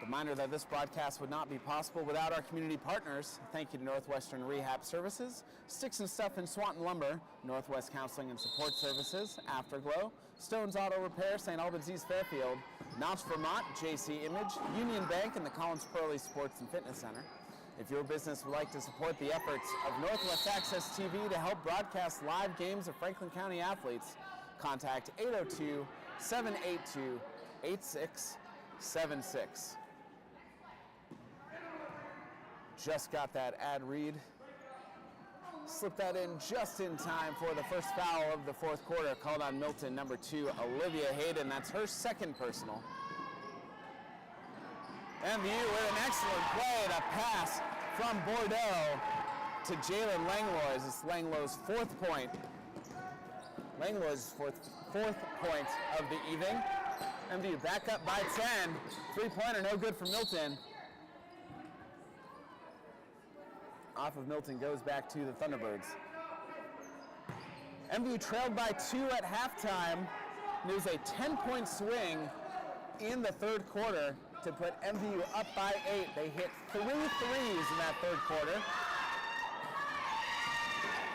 Reminder that this broadcast would not be possible without our community partners. Thank you to Northwestern Rehab Services, Sticks and Stuff in Swanton Lumber, Northwest Counseling and Support Services, Afterglow, Stone's Auto Repair, St. Albans East Fairfield, Notch Vermont, JC Image, Union Bank, and the Collins Pearly Sports and Fitness Center. If your business would like to support the efforts of Northwest Access TV to help broadcast live games of Franklin County athletes, contact 802-782-8676. Just got that ad read. Slipped that in just in time for the first foul of the fourth quarter, called on Milton, number 2, Olivia Hayden. That's her second personal. MVU with an excellent play, the pass from Bordeaux to Jalen Langlois. It's Langlow's fourth point. Langlois' fourth point of the evening. MVU back up by 10. Three-pointer, no good for Milton. Off of Milton goes back to the Thunderbirds. MVU trailed by 2 at halftime. There's a 10-point swing in the third quarter to put MVU up by 8. They hit 3 threes in that third quarter.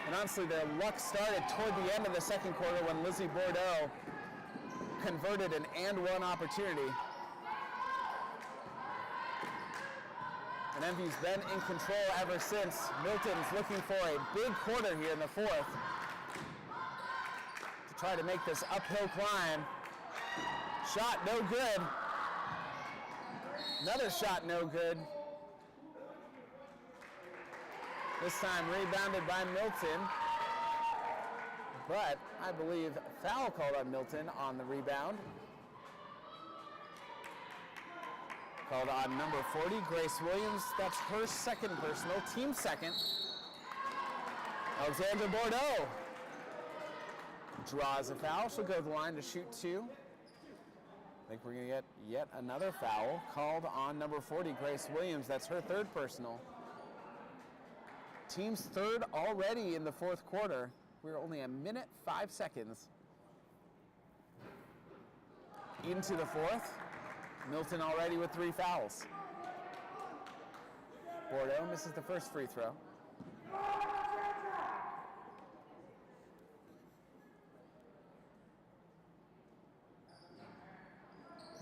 And honestly, their luck started toward the end of the second quarter when Lizzie Bordeaux converted an and-one opportunity. And MVU's been in control ever since. Milton's looking for a big quarter here in the fourth to try to make this uphill climb. Shot no good. Another shot no good. This time rebounded by Milton. But I believe foul called on Milton on the rebound. Called on number 40, Grace Williams. That's her second personal, team second. Alexandra Bordeaux draws a foul. She'll go to the line to shoot 2. I think we're going to get yet another foul called on number 40, Grace Williams. That's her third personal. Team's third already in the fourth quarter. We're only a minute, 5 seconds into the fourth. Milton already with 3 fouls. Bordeaux misses the first free throw.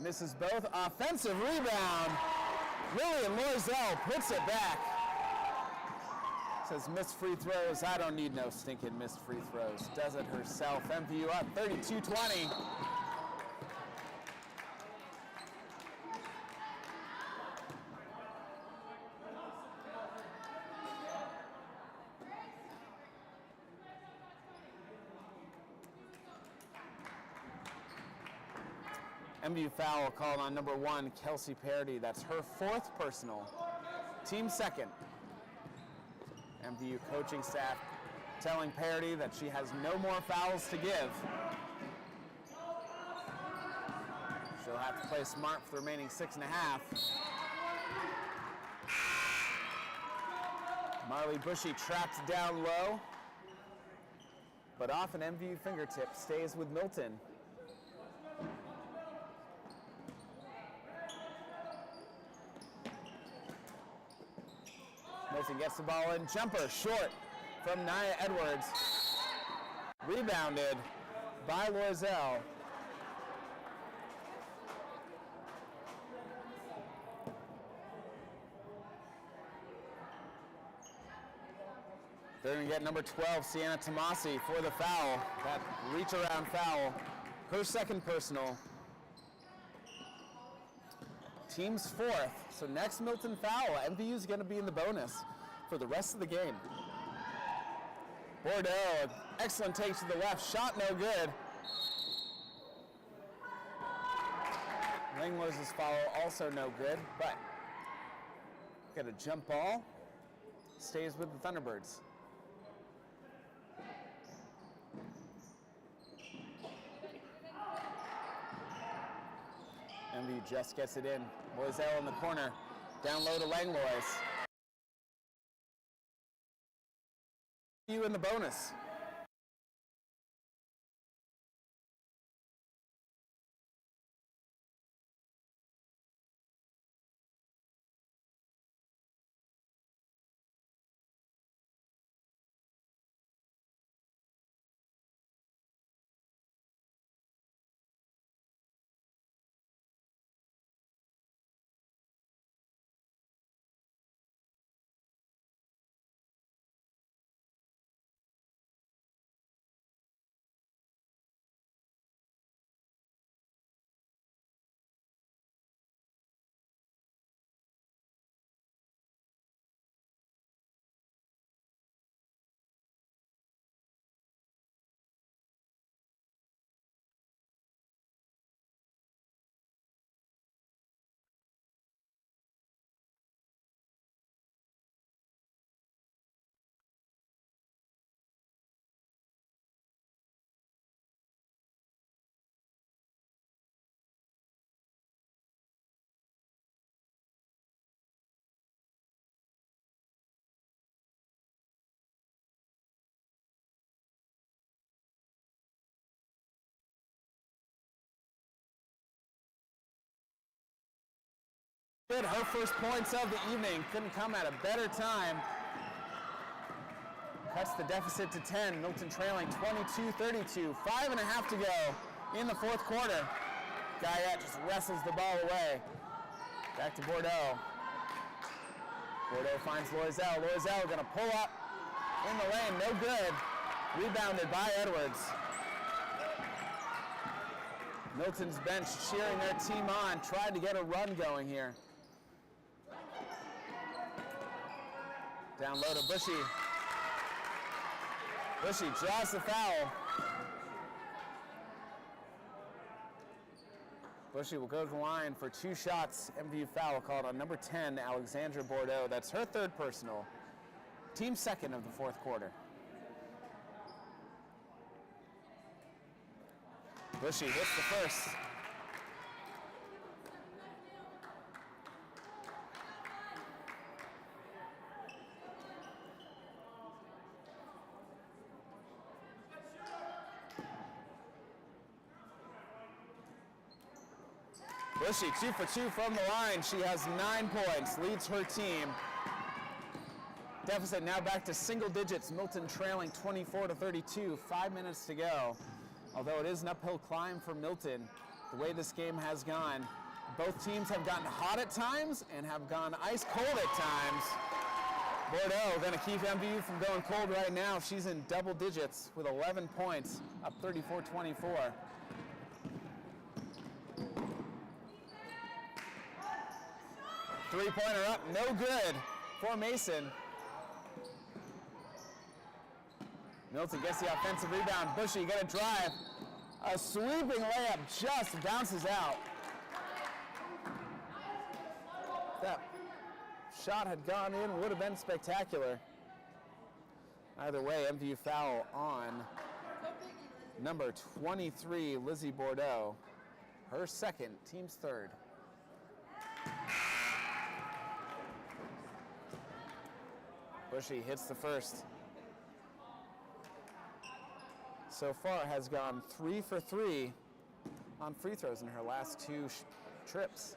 Misses both. Offensive rebound. Lillian Loisel puts it back. Says missed free throws. I don't need no stinking missed free throws. Does it herself. MVU up 32-20. MVU foul called on number 1, Kelsey Parody. That's her fourth personal. Team second. MVU coaching staff telling Parody that she has no more fouls to give. She'll have to play smart for the remaining 6.5. Marley Bushy trapped down low, but off an MVU fingertip, stays with Milton. Milton gets the ball in, jumper short from Nia Edwards. Rebounded by Loisel. They're going to get number 12, Sienna Tomasi, for the foul. That reach around foul. Her second personal. Team's fourth. So next Milton foul, MVU's going to be in the bonus for the rest of the game. Bordeaux, excellent take to the left, shot no good. Langlois' foul also no good, but got a jump ball, stays with the Thunderbirds. MVU just gets it in. Loisel in the corner, down low to Langlois. MVU in the bonus. Good, her first points of the evening. Couldn't come at a better time. Cuts the deficit to 10. Milton trailing 22-32. 5.5 to go in the fourth quarter. Guyette just wrestles the ball away. Back to Bordeaux. Bordeaux finds Loisel. Loisel gonna pull up in the lane. No good. Rebounded by Edwards. Milton's bench cheering their team on. Tried to get a run going here. Down low to Bushy. Bushy draws the foul. Bushy will go to the line for 2 shots. MVU foul called on number 10, Alexandra Bordeaux. That's her 3rd personal. Team 2nd of the fourth quarter. Bushy hits the first. Bushy 2 for 2 from the line. She has 9 points, leads her team. Deficit now back to single digits. Milton trailing 24-32, 5 minutes to go. Although it is an uphill climb for Milton, the way this game has gone, both teams have gotten hot at times and have gone ice cold at times. Bordeaux going to keep MVU from going cold right now. She's in double digits with 11 points, up 34-24. Three-pointer up, no good for Mason. Milton gets the offensive rebound. Bushy got a drive. A sweeping layup just bounces out. That shot had gone in, would have been spectacular. Either way, MVU foul on number 23, Lizzie Bordeaux. Her 2nd, team's 3rd. Bushy hits the first. So far has gone 3 for 3 on free throws in her last 2 trips.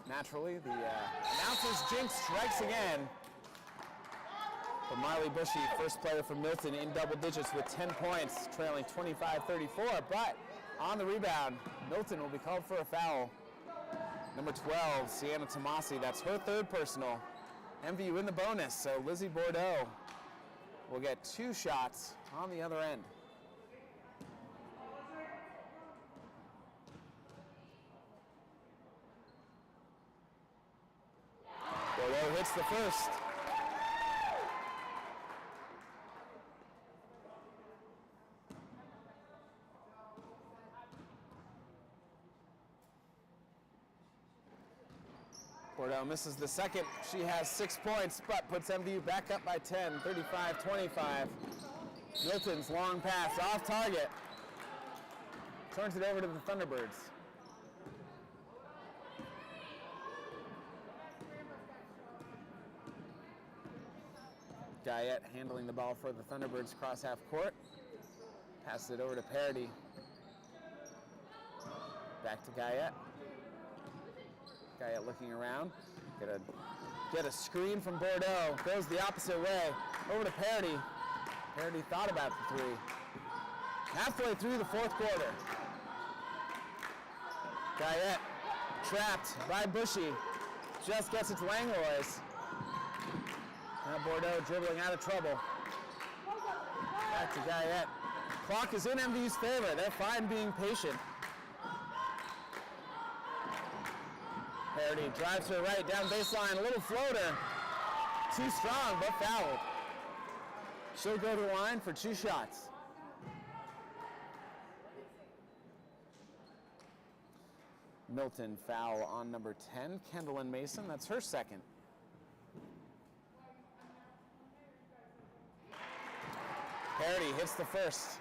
Naturally, the announcer's jinx strikes again. But Marley Bushy, first player for Milton in double digits with 10 points, trailing 25-34. But on the rebound, Milton will be called for a foul. Number 12, Sienna Tomasi, that's her 3rd personal. MVU in the bonus, so Lizzie Bordeaux will get 2 shots on the other end. Bordeaux hits the first. Bordeaux misses the second. She has 6 points, but puts MVU back up by 10, 35-25. Milton's long pass off target. Turns it over to the Thunderbirds. Guyette handling the ball for the Thunderbirds cross half court. Passes it over to Parody. Back to Guyette. Guyette looking around. Get a screen from Bordeaux. Goes the opposite way. Over to Parody. Parody thought about the 3. Halfway through the fourth quarter. Guyette trapped by Bushy. Just gets it to Langlois. Now Bordeaux dribbling out of trouble. Back to Guyette. Clock is in MVU's favor. They're fine being patient. Parody drives to the right, down baseline, a little floater. Too strong, but fouled. She'll go to the line for 2 shots. Milton foul on number 10, Kendall Mason. That's her 2nd. Parody hits the first.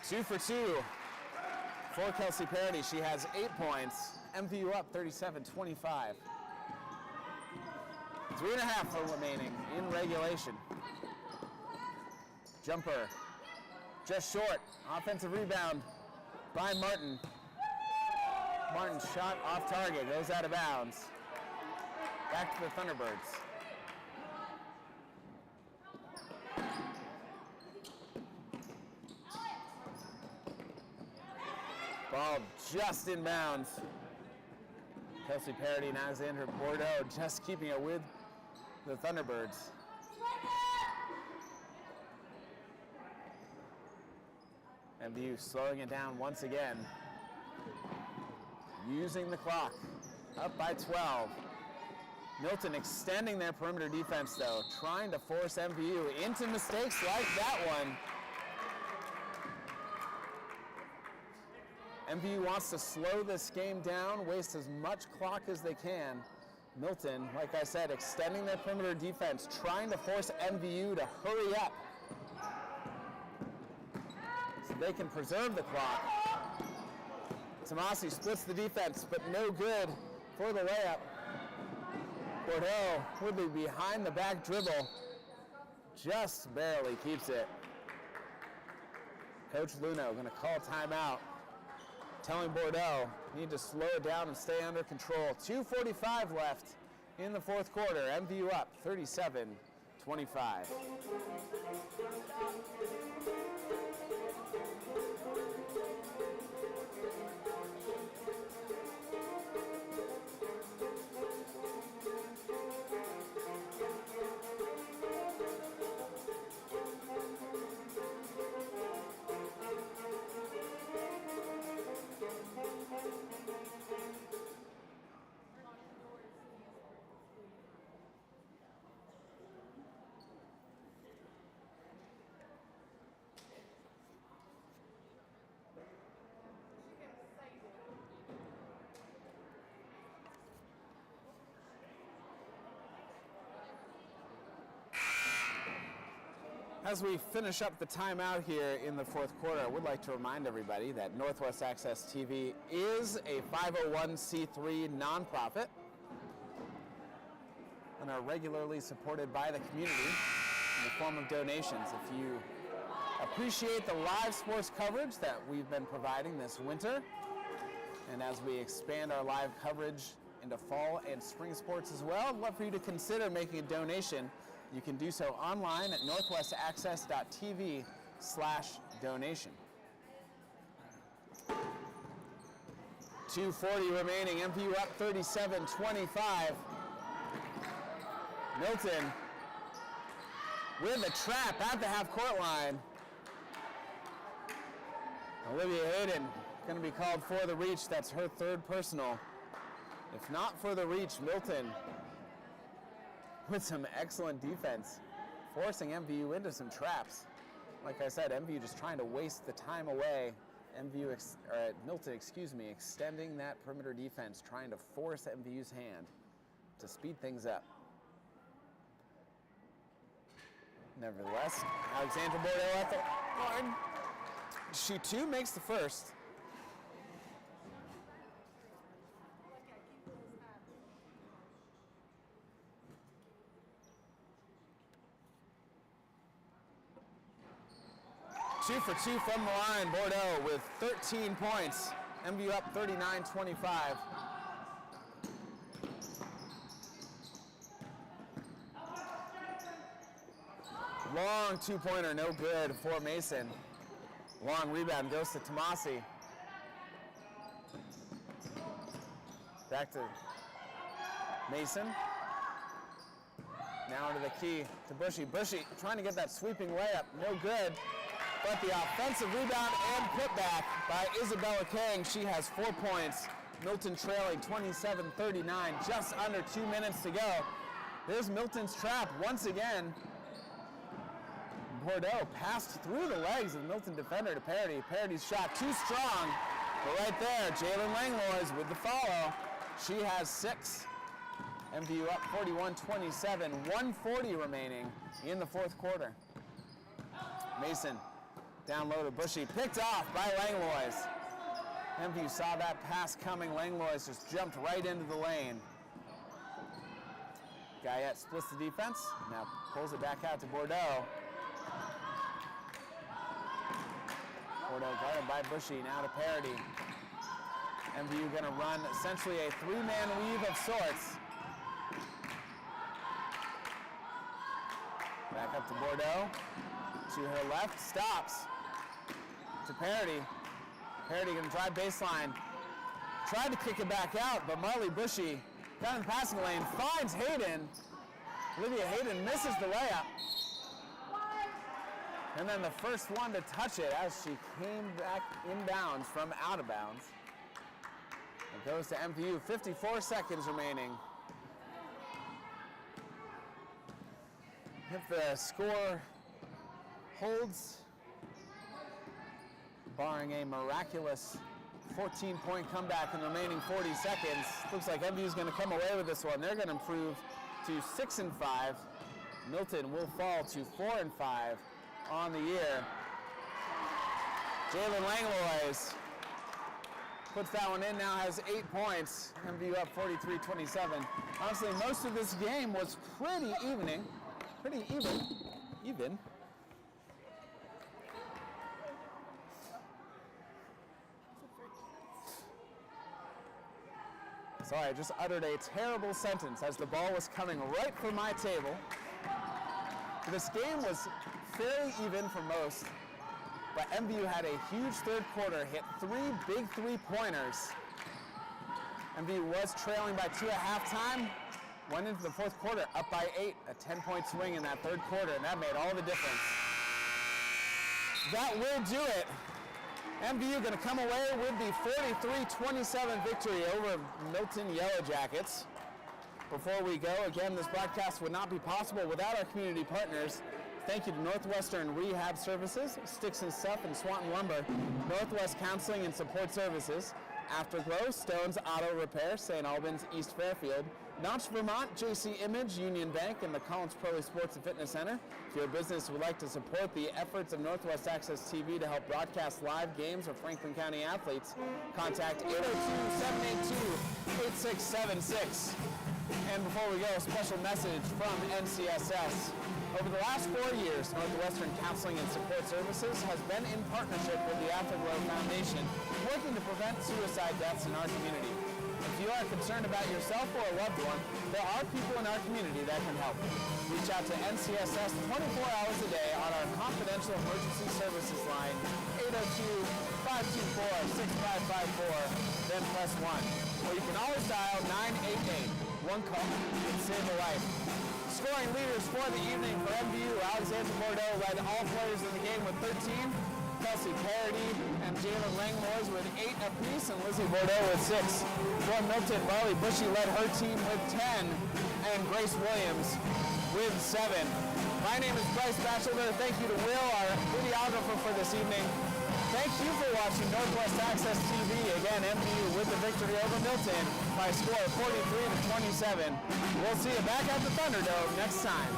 Two for 2 for Kelsey Parody. She has 8 points. MVU up 37-25. 3.5 remaining in regulation. Jumper just short. Offensive rebound by Martin. Martin's shot off target, goes out of bounds. Back to the Thunderbirds. Ball just in bounds. Kelsey Parody and Alexander Bordeaux just keeping it with the Thunderbirds. MVU slowing it down once again. Using the clock. Up by 12. Milton extending their perimeter defense though, trying to force MVU into mistakes like that one. MVU wants to slow this game down, waste as much clock as they can. Milton, like I said, extending their perimeter defense, trying to force MVU to hurry up so they can preserve the clock. Tomasi splits the defense, but no good for the layup. Bordeaux Woodley behind the back dribble, just barely keeps it. Coach Luno going to call timeout, telling Bordeaux, need to slow it down and stay under control. 2:45 left in the fourth quarter. MVU up 37-25. As we finish up the timeout here in the fourth quarter, I would like to remind everybody that Northwest Access TV is a 501c3 nonprofit and are regularly supported by the community in the form of donations. If you appreciate the live sports coverage that we've been providing this winter, and as we expand our live coverage into fall and spring sports as well, I'd love for you to consider making a donation. You can do so online at northwestaccess.tv/donation. 2:40 remaining, MVU up 37-25. Milton with a trap at the half-court line. Olivia Hayden going to be called for the reach. That's her third personal. If not for the reach, Milton with some excellent defense, forcing MVU into some traps. Like I said, MVU just trying to waste the time away. Milton, extending that perimeter defense, trying to force MVU's hand to speed things up. Nevertheless, Alexandra Bordeaux at the line. She too makes the first. Two for two from the line, Bordeaux with 13 points. MVU up 39-25. Long two-pointer, no good for Mason. Long rebound goes to Tomasi. Back to Mason. Now into the key to Bushy. Bushy trying to get that sweeping layup, no good. But the offensive rebound and putback by Isabella Kang. She has 4 points. Milton trailing 27-39, just under 2 minutes to go. There's Milton's trap once again. Bordeaux passed through the legs of the Milton defender to Parody. Parody's shot too strong, but right there, Jalen Langlois with the follow. She has 6. MVU up 41-27, 1:40 remaining in the fourth quarter. Mason down low to Bushy, picked off by Langlois. MVU saw that pass coming. Langlois just jumped right into the lane. Guyette splits the defense, now pulls it back out to Bordeaux. Bordeaux guarded by Bushy, now to Parody. MVU going to run essentially a three-man weave of sorts. Back up to Bordeaux. To her left, stops. To Parody. Parody going to drive baseline. Tried to kick it back out, but Marley Bushy down in the passing lane finds Hayden. Olivia Hayden misses the layup. And then the first one to touch it as she came back inbounds from out of bounds. It goes to MVU, 54 seconds remaining. If the score holds, barring a miraculous 14-point comeback in the remaining 40 seconds, looks like MVU is going to come away with this one. They're going to improve to 6-5. Milton will fall to 4-5 on the year. Jalen Langlois puts that one in, now has 8 points. MVU up 43-27. Honestly, most of this game was pretty even. Sorry, I just uttered a terrible sentence as the ball was coming right for my table. This game was fairly even for most, but MVU had a huge third quarter, hit 3 big three-pointers. MVU was trailing by 2 at halftime, went into the fourth quarter up by 8, a 10-point swing in that third quarter, and that made all the difference. That will do it. MVU going to come away with the 43-27 victory over Milton Yellow Jackets. Before we go, again, this broadcast would not be possible without our community partners. Thank you to Northwestern Rehab Services, Sticks and Stuff and Swanton Lumber, Northwest Counseling and Support Services, Afterglow, Stone's Auto Repair, St. Albans, East Fairfield, Notch, Vermont, JC Image, Union Bank, and the Collins Crowley Sports and Fitness Center. If your business would like to support the efforts of Northwest Access TV to help broadcast live games of Franklin County athletes, contact 802-782-8676. And before we go, a special message from NCSS. Over the last 4 years, Northwestern Counseling and Support Services has been in partnership with the Afterglow Foundation, working to prevent suicide deaths in our community. If you are concerned about yourself or a loved one, there are people in our community that can help. Reach out to NCSS 24 hours a day on our confidential emergency services line, 802-524-6554, then press 1. Or you can always dial 988. One call can save a life. Scoring leaders for the evening for MVU, Alexander Bordeaux led all players in the game with 13. Kelsey Parody and Jalen Langlois with 8 apiece, and Lizzie Bordeaux with 6. For Milton, Marley Bushy led her team with 10, and Grace Williams with 7. My name is Bryce Batchelder. Thank you to Will, our videographer for this evening. Thank you for watching Northwest Access TV. Again, MVU with the victory over Milton by a score of 43-27. We'll see you back at the Thunderdome next time.